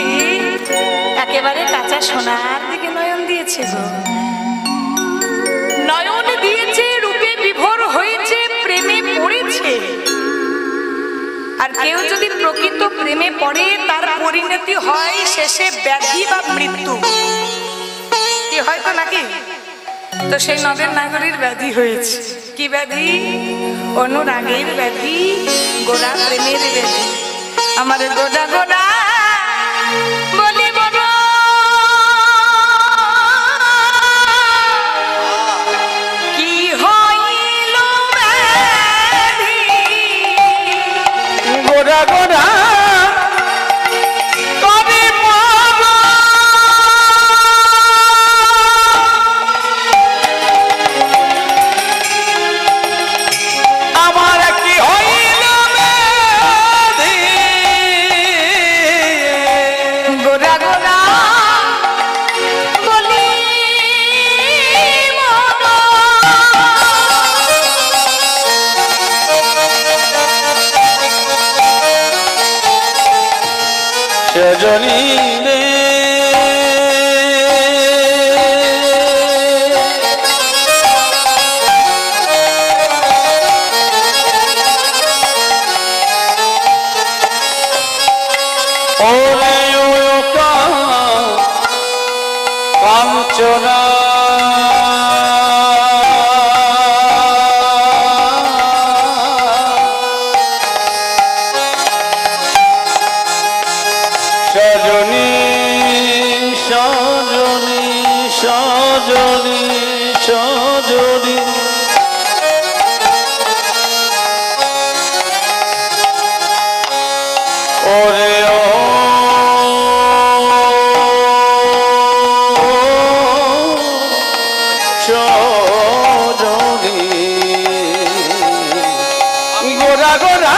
একেবারে কাঁচা সোনার দিকে নয়ন দিয়েছে গো, নয়ন দিয়েছে, রূপে বিভোর হয়েছে, প্রেমে পড়েছে। আর কেউ যদি প্রকৃত প্রেমে পড়ে তার পরিণতি হয় শেষে ব্যাধি বা মৃত্যু, কি হয়তো নাকি? তো সেই নদের নাগরীর ব্যাধি হয়েছে, কি ব্যাধি? অনুরাগের ব্যাধি, গোড়া প্রেমের ব্যাধি। আমার গোড়া গোড়া বলি বড় কি হইল ব্যাধি, গোড়া গোড়া সজনী রে ওরে কাঞ্চনা সজনী সজনী সজনী সজনী ওরে ও সজনী গোরা গোরা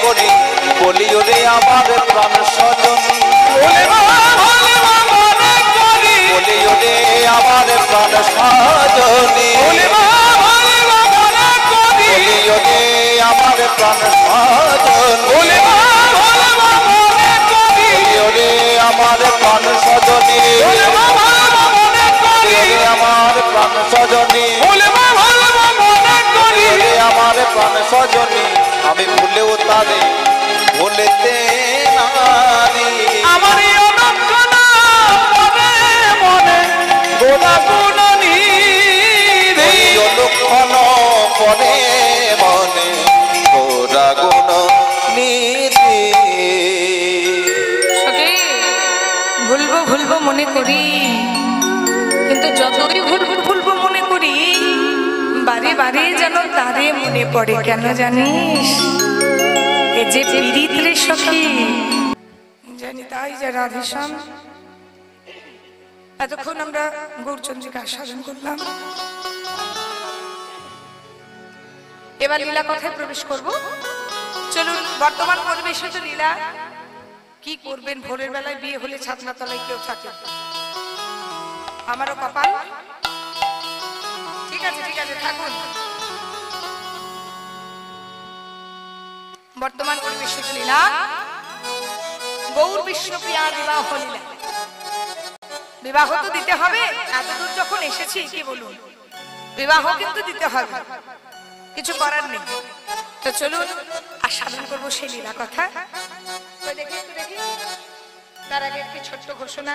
করি বলি ওরে আমার প্রাণ স্বজন বলি ওরে আমার প্রাণ স্বজনী বলি ওরে আমার প্রাণ স্বজন বলি ওরে আমার প্রাণ স্বজনী আমার প্রাণ স্বজনী আমার প্রাণ স্বজনী আমি ভুলেও তারে ভুলেতে নারী আমার লক্ষণ পরে মনে গোরা গুণ নিধি ভুলবো ভুলবো মনে করি, কিন্তু যতই ভুলবো ভুলবো মনে করি বারে বারে যেন তারে মনে পড়ে। কেন জানিস? এ যে পীড়িত রে সখী, জানি তাই যে রাধেশ্যাম। এতক্ষণ আমরা গৌরচন্দ্রিকা আস্বাদন করলাম, এবার লীলা কথায় প্রবেশ করব। চলুন, বর্তমান পরিবেশে তো লীলা কি করবেন, ভোরের বেলায় বিয়ে হলে ছাতনা তলায় কেউ থাকে, আমারও কপাল। ঠিক আছে ঠিক আছে, থাকুন। বর্তমান পরিবেশে তো লীলা গৌর বিষ্ণুপ্রিয়া বিবাহ লীলা। বিবাহ তো দিতে হবে, এতদূর যখন এসেছি কি বলুন, বিবাহ কিন্তু দিতে হবে, কিছু করার নেই। তো চলুন আস্বাদন করবো সেই লীলা কথা। দেখি একটু দেখি, তার আগে একটি ছোট্ট ঘোষণা।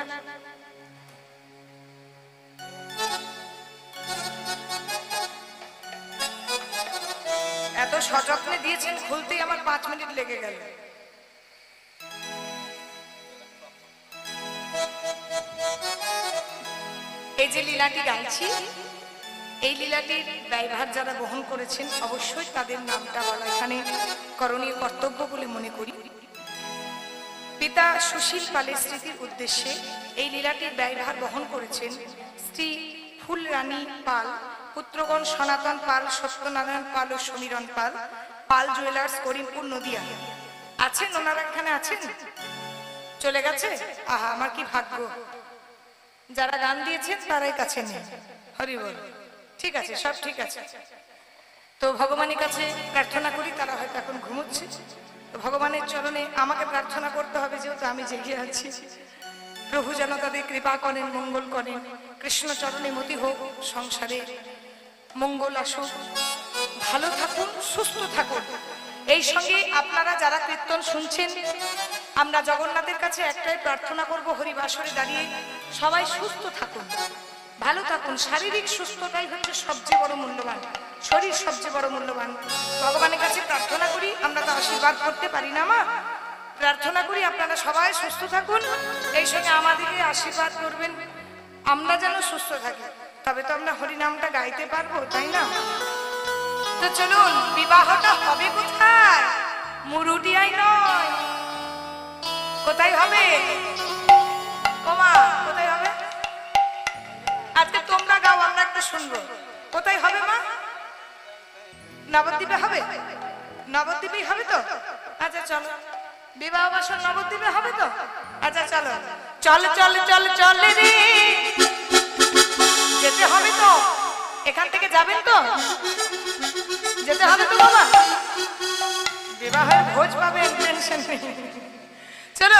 এত সযত্নে দিয়েছেন, খুলতেই আমার 5 মিনিট লেগে গেল। এই যে লীলাটি গাইছি, এই লীলাটির দায়ভার যারা বহন করেছেন অবশ্যই তাদের নামটা বলা এখানে করণীয় কর্তব্য বলে মনে করি। পিতা সুশীল পালের স্মৃতির উদ্দেশ্যে এই লীলাটির দায়ভার বহন করেছেন শ্রী ফুলরানী পাল, পুত্রগণ সনাতন পাল, সত্যনারায়ণ পাল ও সমীরণ পাল, পাল জুয়েলার্স, করিমপুর, নদিয়া। আছেন ওনারা? এখানে আছেন? চলে গেছে? আহা, আমার কি ভাগ্য। যারা গান দিয়েছেন তারাই কাছে নেই। হরি বল। ঠিক আছে, সব ঠিক আছে। তো ভগবানের কাছে প্রার্থনা করি, তারা হয়তো এখন ঘুমোচ্ছে। তো ভগবানের চরণে আমাকে প্রার্থনা করতে হবে, যেহেতু আমি জেগে আছি। প্রভু যেন তাদের কৃপা করেন, মঙ্গল করেন। কৃষ্ণ চরণে মতি হোক, সংসারে মঙ্গল আসুক, ভালো থাকুন, সুস্থ থাকুন। এই সঙ্গে আপনারা যারা কীর্তন শুনছেন, আমরা জগন্নাথের কাছে একটাই প্রার্থনা করব, হরিবাসরে দাঁড়িয়ে সবাই সুস্থ থাকুন, ভালো থাকুন। শারীরিক সুস্থতাই হচ্ছে সবচেয়ে বড় মূল্যবান, শরীর সবচেয়ে বড় মূল্যবান। ভগবানের কাছে প্রার্থনা করি, আমরা তো আশীর্বাদ করতে পারি না মা, প্রার্থনা করি আপনারা সবাই সুস্থ থাকুন। এই সঙ্গে আমাদেরকে আশীর্বাদ করবেন, আমরা যেন সুস্থ থাকি, তবে তো আমরা হরিনামটা গাইতে পারবো, তাই না? তো চলুন, বিবাহটা হবে কোথায়? মুরুটিয়ায় নয়। কোথায় হবে? ওমা, কোথায় হবে? আজকে তোমরা গাও, আমরা একটা শুনবো। কোথায় হবে মা? নবদ্বীপে হবে? নবদ্বীপেই হবে তো? আচ্ছা চলো, বিবাহ বাসন নবদ্বীপে হবে তো? আচ্ছা চলো, চলে চলে চলে চলে রে, যেতে হবে তো? এখান থেকে যাবেন তো? যেতে হবে তো বাবা? বিবাহের ভোজ পাবেন, টেনশন নেই। চলো,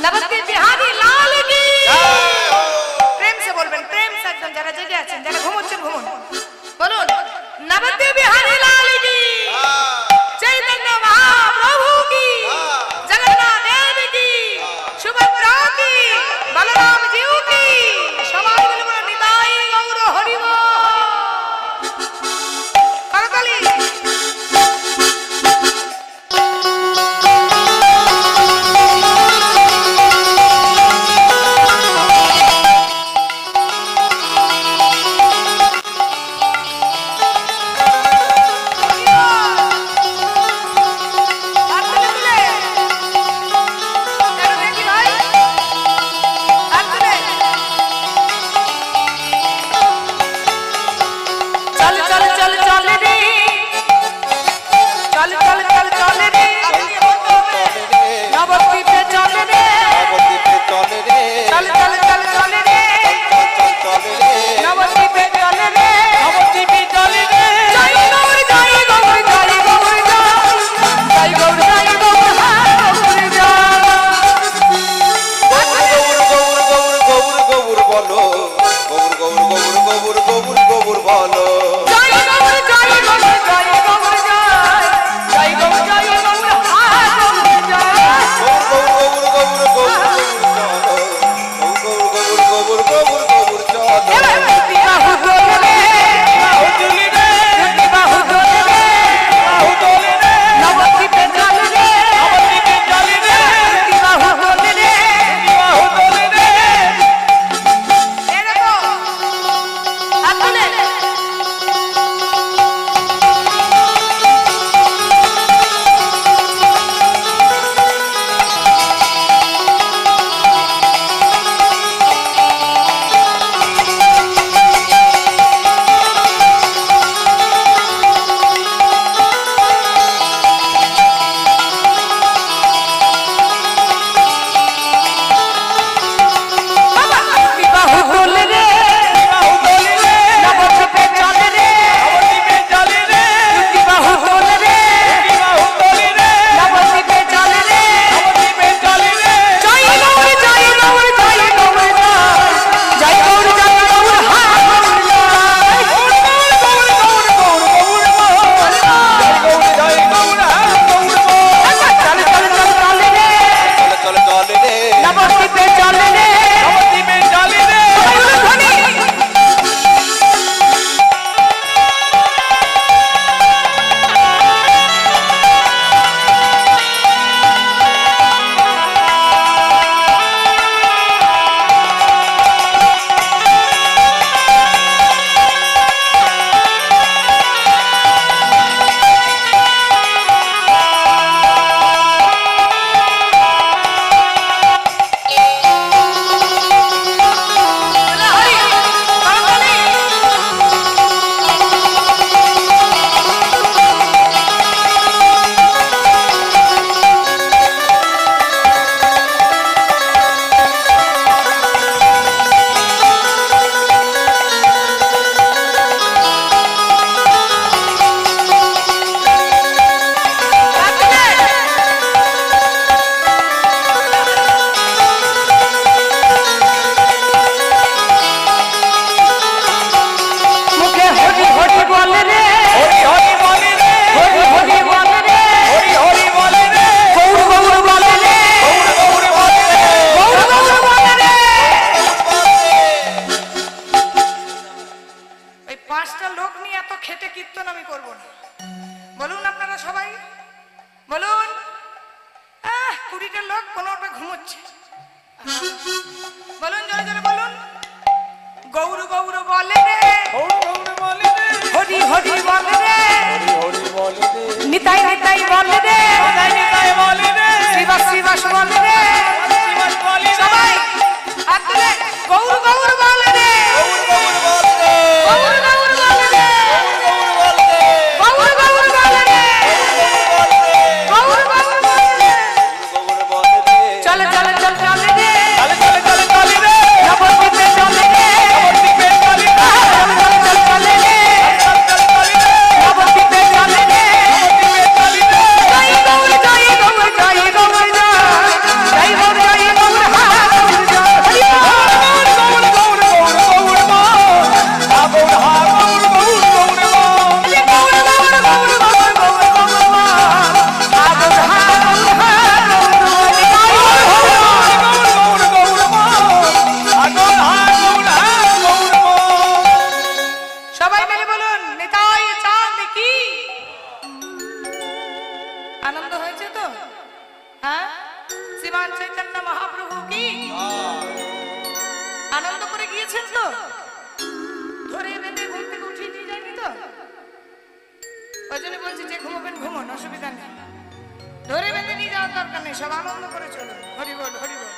নবদ্বীপ বিহারী লাল কি প্রেম সে বলবেন, প্রেম সে একদম। যারা জেগে আছেন, যারা ঘুমোচ্ছেন ঘুমুন, বলুন নবদ্বীপ বিহারী লাল কি, চৈতন্য মহাপ্রভু কি, জগন্নাথ দেব কি, সুভদ্রা কি, বলরাম জিউ কি, সবাই মিলে নিতাই গৌর হরি বল। করতালি। চল চল চল চল রে, চল চল চল চল রে। সবাই বলুন। 20টা লোক কোনোটা ঘুমোচ্ছে। বলুন জোরে জোরে বলুন। গৌর গৌর বলে রে, হরি হরি বলে রে, নিতাই নিতাই বলে রে, শ্রীবাস শ্রীবাস বলে রে। সবাই হাত তুলে গৌর গৌর বলে রে, গৌর গৌর বলে রে, গৌর গৌর বলে রে, গৌর গৌর বলে রে। চলে চলে চল চলে রে, নবদ্বীপে চলে রে, চলে চলে চলে রে, নবদ্বীপে চলে রে। জয় গৌর জয় গৌর জয় গৌর জয় গৌর জয় গৌর হা গৌর জয় হরি বল। গৌর গৌর গৌর গৌর হা গৌর হা গৌর গৌর গৌর গৌর গৌর গৌর গৌর গৌর গৌর হা গৌর হা গৌর হা সবাই মিলে বলুন নিতাই চাঁদ কি। আনন্দ হয়েছে তো? হ্যাঁ, শ্রীমান চৈতন্য মহাপ্রভু কি আনন্দ করে গিয়েছেন তো? ধরে বেঁধে ঘুম থেকে উঠিয়ে নিয়ে যায়নি তো? ওই জন্য বলছি যে ঘুমোবেন ঘুমোন, অসুবিধা নেই। ধরে বেঁধে নিয়ে যাওয়ার দরকার নেই, সব আনন্দ করে চলুন। হরি বল হরি বল।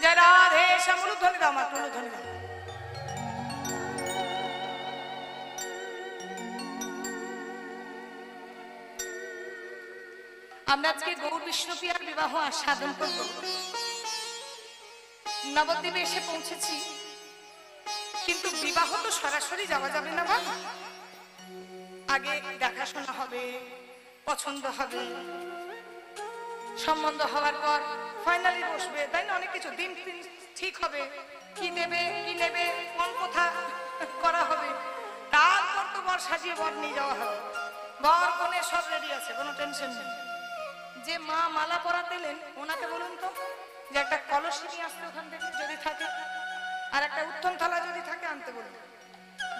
জয় রাধে শ্যাম। ধ্বনি দাও, মাত্র ধ্বনি দাও। আমরা আজকে গৌর বিষ্ণুপ্রিয়ার বিবাহ সাধন করব। নবদ্বীপে এসে পৌঁছেছি, কিন্তু বিবাহ তো সরাসরি যাওয়া যাবে না। বল, আগে দেখাশোনা হবে, পছন্দ হবে, সম্বন্ধ হওয়ার পর ফাইনালি বসবে, তাই না? অনেক কিছু দিন ঠিক হবে, কি দেবে কি নেবে, কোন কথা করা হবে, তারপর তো বর সাজিয়ে বর নিয়ে যাওয়া হবে। বর কোণে সব রেডি আছে, কোনো টেনশন নেই। যে মা মালা পরাতেলেন ওনাকে বলুন তো যে একটা কলসি নিয়ে আসতে ওখান থেকে যদি থাকে, আর একটা উত্তম থালা যদি থাকে আনতে বলুন।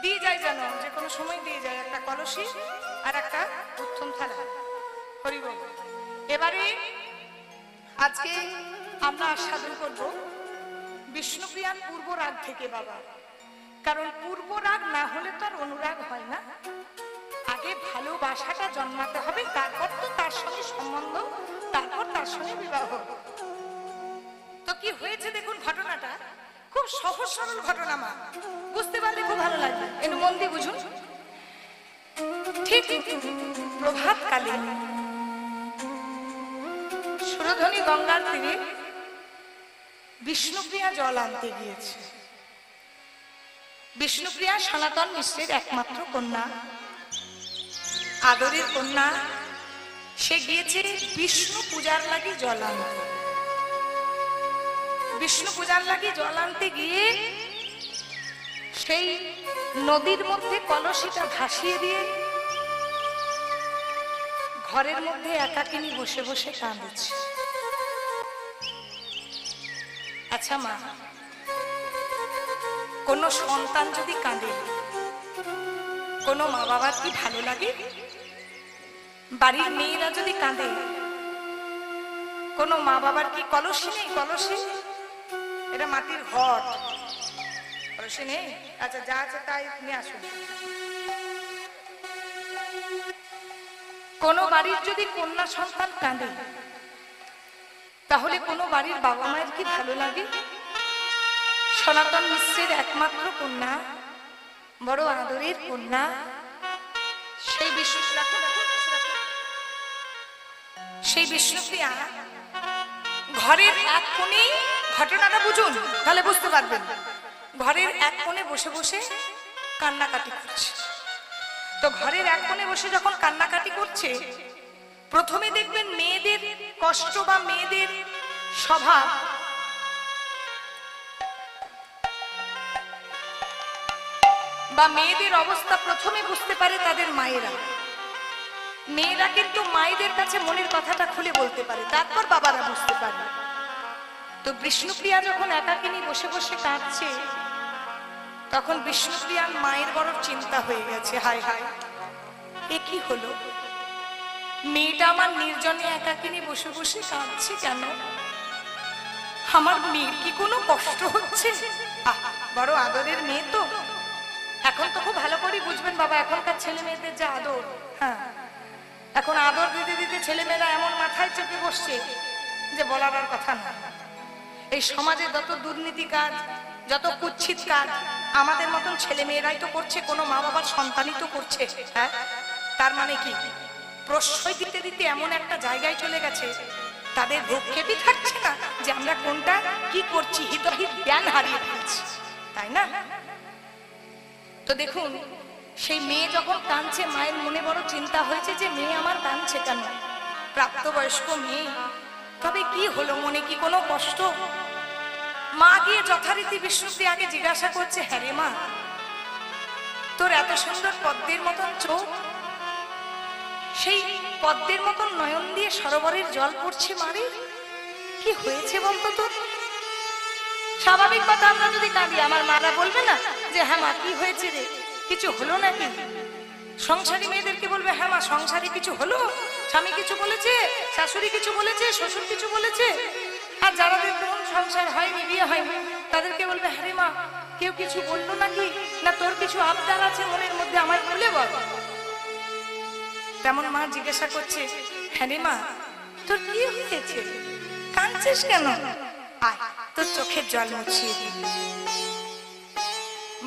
দিয়ে যায় যেন, যে কোনো সময় দিয়ে যায় একটা কলসি আর একটা উত্তম থালা। হরি বল। এবারে আজকে আমরা আস্বাদন করব বিষ্ণুপ্রিয়ার পূর্ব রাগ থেকে বাবা। কারণ পূর্ব রাগ না হলে তো আর অনুরাগ হয় না। আগে ভালোবাসাটা জন্মাতে হবে, তারপর তো তার সঙ্গে সম্বন্ধ, তারপর তার সঙ্গে বিবাহ। তো কি হয়েছে দেখুন ঘটনাটা, খুব সহজ সরল ঘটনা। মা বুঝতে পারলে খুব ভালো লাগবে, একটু মন দিয়ে বুঝুন। ঠিক প্রভাত কালে সুরধনী গঙ্গার তীরে বিষ্ণুপ্রিয়া জল আনতে গিয়েছে। বিষ্ণুপ্রিয়া সনাতন মিশ্রের একমাত্র কন্যা, আদরের কন্যা। সে গিয়েছে বিষ্ণু পূজার লাগি জল আনতে। বিষ্ণু পূজার লাগি জল আনতে গিয়ে সেই নদীর মধ্যে কলসিটা ভাসিয়ে দিয়ে ঘরের মধ্যে একাকিনী বসে বসে কাঁদছে। আচ্ছা মা, কোন সন্তান যদি কাঁদে, কোনো মা বাবার কি ভালো লাগে? বাড়ির মেয়েরা যদি কাঁদে, কোনো মা বাবার কি কলসি নেই? কলসি, এটা মাটির ঘট, কলসি নেই। আচ্ছা, যা আছে তাই নিয়ে আসুন। কোনো বাড়ির যদি কন্যা সন্তান কাঁদে, তাহলে কোনো বাড়ির বাবা মায়ের কি ভালো লাগে? সনাতন মিশ্রের একমাত্র কন্যা, বড় আদরের কন্যা, সেই বিষ্ণুপ্রিয়া ঘরের এক কোণে, ঘটনাটা বুঝুন তাহলে বুঝতে পারবেন। ঘরের এক কোণে বসে বসে কান্নাকাটি করছে। তো ঘরের এক কোণে বসে যখন কান্নাকাটি করছে, প্রথমে দেখবেন মেয়েদের কষ্ট বা মেয়েদের স্বভাব, বা মেয়েদের অবস্থা প্রথমে বুঝতে পারে তাদের মায়েরা। মেয়েরা কিন্তু মায়েদের কাছে মনের কথাটা খুলে বলতে পারে, তারপর বাবারা বুঝতে পারে। তো বিষ্ণুপ্রিয়া যখন একাকিনী বসে বসে কাঁদছে, তখন বিষ্ণুপ্রিয়ার মায়ের বড় চিন্তা হয়ে গেছে। হায় হায়, এ কি হলো? মেয়েটা আমার নির্জনে একাকিনী বসে বসে কাঁদছে কেন? আমার মেয়ের কি কোনো কষ্ট হচ্ছে? বড় আদরের মেয়ে তো, এখন তো খুব ভালো করে বুঝবেন বাবা, এখনকার ছেলে মেয়েদের যে আদর, হ্যাঁ এখন আদর দিতে দিতে ছেলেমেয়েরা এমন মাথায় চেপে বসছে যে বলার আর কথা না। এই সমাজে যত দুর্নীতি কাজ, যত কুৎসিত কাজ আমাদের মতন ছেলে মেয়েরাই তো করছে, কোনো মা বাবার সন্তানই তো করছে। হ্যাঁ, তার মানে কি প্রশ্রয় দিতে দিতে এমন একটা জায়গায় চলে গেছে তাদের ভ্রুক্ষেপই থাকছে না যে আমরা কোনটা কি করছি, হিতহিত জ্ঞান হারিয়ে ফেলছি, তাই না? তো দেখুন, সেই মেয়ে যখন কাঁদছে, মায়ের মনে বড় চিন্তা হয়েছে যে মেয়ে আমার কাঁদছে কেন, প্রাপ্তবয়স্ক মেয়ে, তবে কি হলো, মনে কি কোনো কষ্ট? মা গিয়ে যথারীতি বিষ্ণুকে আগে জিজ্ঞাসা করছে, হ্যাঁ রে মা, তোর এত সুন্দর পদ্মের মতন চোখ, সেই পদ্মের মতন নয়ন দিয়ে সরোবরের জল পড়ছে, মারে কি হয়েছে বলতো তোর? স্বাভাবিক কথা, আমরা যদি কাঁদি আমার মারা বলবে না যে হ্যাঁ মা কি হয়েছে রে, কিছু হলো নাকি? সংসারী মেয়েদেরকে বলবে হ্যাঁ মা সংসারে কিছু হলো, স্বামী কিছু বলেছে, শাশুড়ি কিছু বলেছে, শ্বশুর কিছু বলেছে। আর যারা দেখুন সংসার হয়নি, বিয়ে হয়নি, তাদেরকে বলবে হ্যাঁ রে মা কেউ কিছু বললো নাকি, না তোর কিছু আবদার আছে মনের মধ্যে, আমায় বলে বল। তেমন মা জিজ্ঞাসা করছে, হ্যাঁ রে মা তোর কি হয়েছে, কাঁদছিস কেন? আয় তোর চোখের জল মুছিয়ে দিই।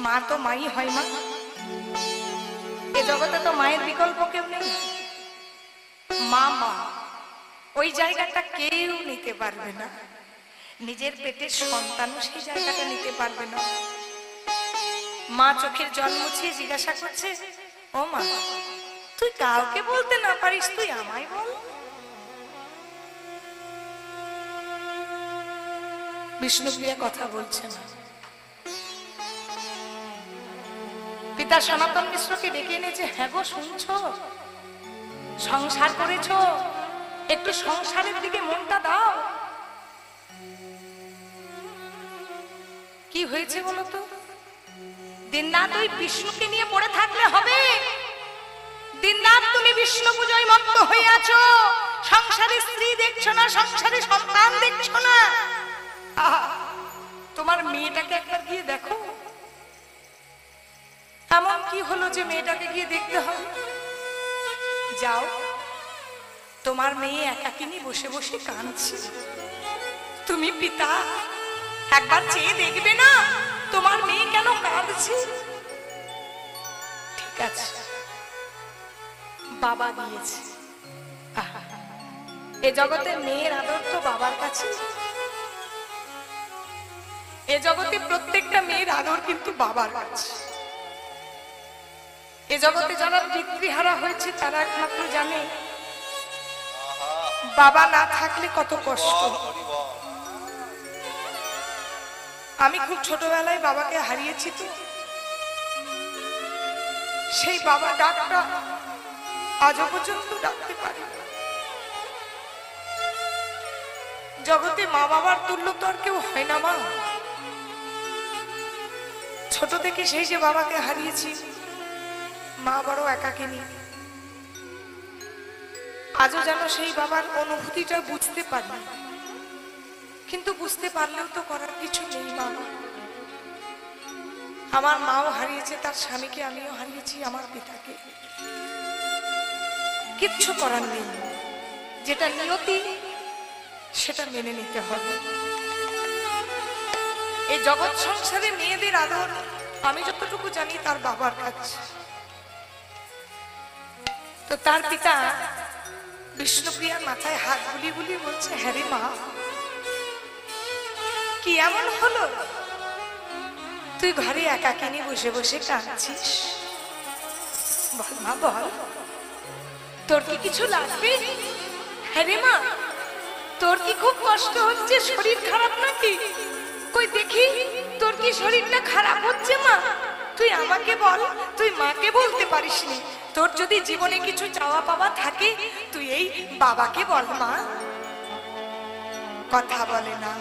মা তো মাই হয়, মা এ জগতে তো মায়ের বিকল্প কেউ নেই। মা মা ওই জায়গাটা কেউ নিতে পারবে না, নিজের পেটের সন্তানও সেই জায়গাটা নিতে পারবে না। মা চোখের জল মুছিয়ে জিজ্ঞাসা করছে, ও মা তুই কাউকে বলতে না পারিস, তুই আমায় বল। বিষ্ণুপ্রিয়া কথা বলছে না। পিতা সনাতন মিশ্রকে ডেকে এনেছে, হ্যাঁ গো শুনছো, সংসার করেছো, একটু সংসারের দিকে মনটা দাও। কি হয়েছে বলো তো? দিনরাত ওই বিষ্ণুকে নিয়ে পড়ে থাকলে হবে? দিনরাত তুমি বিষ্ণু পূজায় মগ্ন হয়ে আছো, সংসারে স্ত্রী দেখছো না, সংসারে সন্তান দেখছো না। তোমার মেয়েটাকে একবার গিয়ে দেখো। এমন কি হলো যে মেয়েটাকে গিয়ে দেখতে হবে? যাও, তোমার মেয়ে একাকিনী বসে বসে কাঁদছে, তুমি পিতা একবার চেয়ে দেখবে না তোমার মেয়ে কেন কাঁদছে? ঠিক আছে, বাবা দিয়েছে। এ জগতে মেয়ের আদর তো বাবার কাছে, এ জগতে প্রত্যেকটা মেয়ের আদর কিন্তু বাবার কাছে। এ জগতে যারা পিতৃহারা হয়েছে তারা একমাত্র জানে বাবা না থাকলে কত কষ্ট। আমি খুব ছোটবেলায় বাবাকে হারিয়েছি, তো সেই বাবা ডাকটা আজও পর্যন্ত ডাকতে পারি। জগতে মা বাবার তুল্য তো আর কেউ হয় না মা। ছোট থেকে সেই যে বাবাকে হারিয়েছি, মা বড় একাকিনী, আজও যেন সেই বাবার অনুভূতিটা বুঝতে পারি, কিন্তু বুঝতে পারলেও তো করার কিছু নেই বাবা। আমার মাও হারিয়েছে তার স্বামীকে, আমিও হারিয়েছি আমার পিতাকে, কিচ্ছু করার নেই। যেটা নিয়তি সেটা মেনে নিতে হবে। এই জগৎ সংসারে মেয়েদের আদর আমি যতটুকু জানি তার বাবার কাছে। তো তার পিতা বিষ্ণুপ্রিয়ার মাথায় হাত বুলিয়ে বুলিয়ে বলছে, হ্যাঁ রে মা কি এমন হলো, তুই ঘরে একাকিনী বসে বসে কাঁদছিস? বল মা বল, তোর কি কিছু লাগবে? হ্যাঁ রে মা তোর কি খুব কষ্ট হচ্ছে, শরীর খারাপ নাকি? কই দেখি তোর কি শরীরটা খারাপ হচ্ছে মা? তুই আমাকে বল, তুই মাকে বলতে পারিসনি। তোর যদি জীবনে কিছু চাওয়া পাওয়া থাকে তুই এই বাবাকে বল মা। কথা বলে না।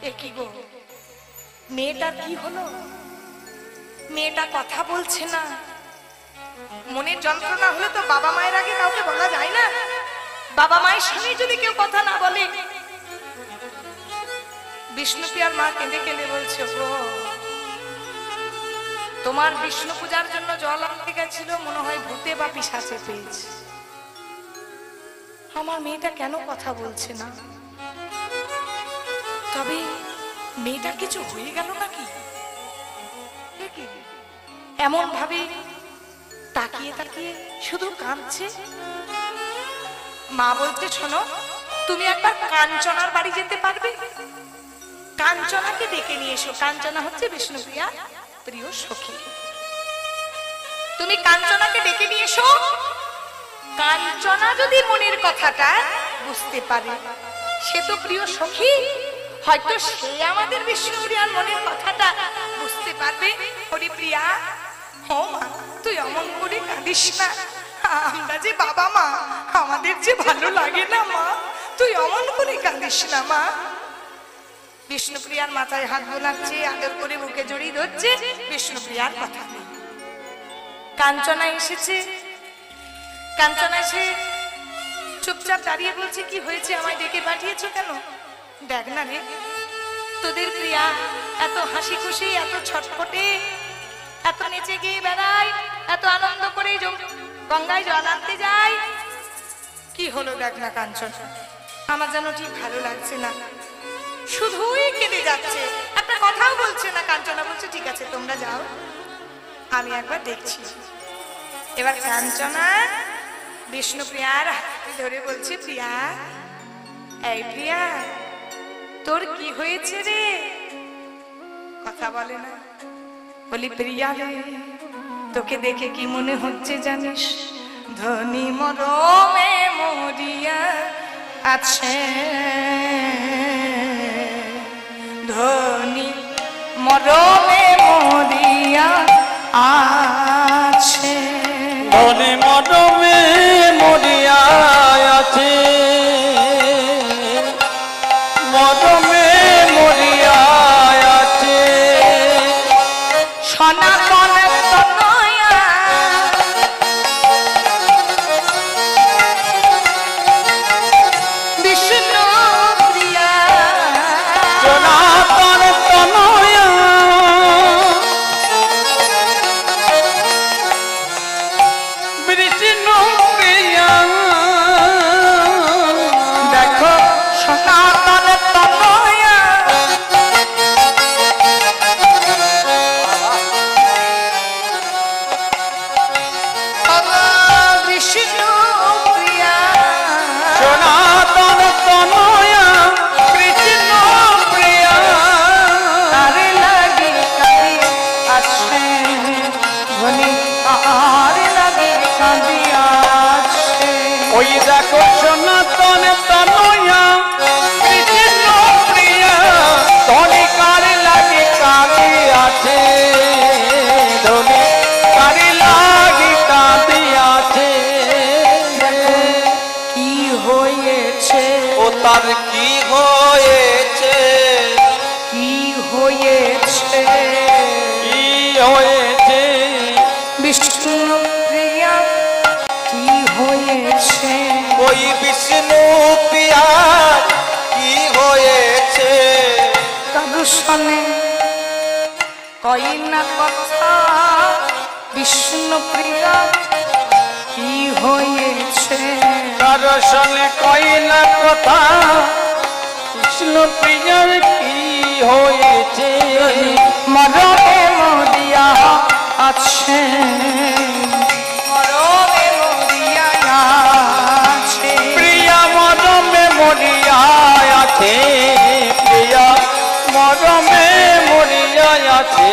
এ কি গো, মেয়েটার কি হলো? মেয়েটা কথা বলছে না, মনের যন্ত্রণা হলে তো বাবা মায়ের আগে কাউকে বলা যায় না। বাবা মায়ের সঙ্গে যদি কেউ কথা না বলে, বিষ্ণুপ্রিয়ার মা কেঁদে কেঁদে বলছে, ও তোমার বিষ্ণু পূজার জন্য জল আনতে গেছিল, মনে হয় ভূতে বা পিশাচে পেয়েছে। আমার মেয়েটা কেন কথা বলছে না? তবে মেয়েটার কিছু হয়ে গেল নাকি? এমন ভাবে তাকিয়ে তাকিয়ে শুধু কাঁদছে। মা বলতে, শোনো, তুমি একবার কাঞ্চনার বাড়ি যেতে পারবে? কাঞ্চনাকে ডেকে নিয়ে এসো। কাঞ্চনা হচ্ছে বিষ্ণুপ্রিয়া প্রিয় সখী। তুমি কাঞ্চনাকে ডেকে নিয়ে এসো। কাঞ্চনা যদি মনের কথাটা বুঝতে পারে, সে তো প্রিয় সখী, হয়তো সে আমাদের বিষ্ণুপ্রিয়ার মনের কথাটা বুঝতে পারবে। হরিপ্রিয়া, ও মা, তুই অমন করে কাঁদিস না। আমরা যে বাবা মা, আমাদের যে ভালো লাগে না মা, তুই অমন করে কাঁদিস না মা। বিষ্ণুপ্রিয়ার মাথায় হাত বোলাচ্ছে, আদর করে বুকে জড়িয়ে ধরছে। বিষ্ণুপ্রিয়ার কথা নেই। কাঞ্চনা এসেছে। কাঞ্চনা এসে চুপচাপ দাঁড়িয়ে বলছে, কি হয়েছে, আমায় ডেকে পাঠিয়েছো কেন? দেখ না রে, তোদের প্রিয়া এত হাসি খুশি, এত ছটফটে, এত নেচে গিয়ে বেড়ায়, এত আনন্দ করে গঙ্গায় জল আনতে যায়। কি হলো দেখ না কাঞ্চন, আমার যেন ঠিক ভালো লাগছে না, শুধুই কেঁদে যাচ্ছে, একটা কথাও বলছে না। কাঞ্চনা বলছে, ঠিক আছে তোমরা যাও, আমি একবার দেখছি। এবার কাঞ্চনা বিষ্ণুপ্রিয়ার হাতে ধরে বলছে, প্রিয়া, এই প্রিয়া, তোর কি হয়েছে রে? কথা বলে না। বলি, প্রিয়া রে, তোকে দেখে কি মনে হচ্ছে জানিস? ধনী মরমে মরিয়া আছে, ধনী মরমে মরিয়া আছে, ধনী মরমে মরিয়া আছে, মরমে মরিয়া আছে, সনাতন তনয়া বিষ্ণু প্রিয়া, সনাতন তনয়া বিষ্ণু প্রিয়া। দেখো সনাতন তনয়া বিষ্ণু প্রিয়া, সনাতন তনয়া কৃষ্ণ প্রিয়া। তারে লাগি কাঁদি আছে, ধনী তারে লাগি কাঁদি আছে। ওই দেখো সনাতন তনয়া কৃষ্ণ প্রিয়া, ধনিকার লাগে কাঁদি আছে, ধনিকার লাগে কাঁদি আছে। কি হয়েছে, ও তার কি হয়েছে, কি হয়েছে? কি হয়েছে, বিষ্ণু প্রিয়া, কি হয়েছে? ওই বিষ্ণু প্রিয়া কি হয়েছে? কারুর সনে কই না কথা, বিষ্ণু প্রিয়া কি হয়েছে? কারো সঙ্গে কইলা কথা, কৃষ্ণ প্রিয়ার কি হয়েছে? মরমে মরিয়া আছে, মরমে মরিয়া আছে, প্রিয়া মরমে মরিয়া আছে, প্রিয়া মরমে মরিয়া আছে।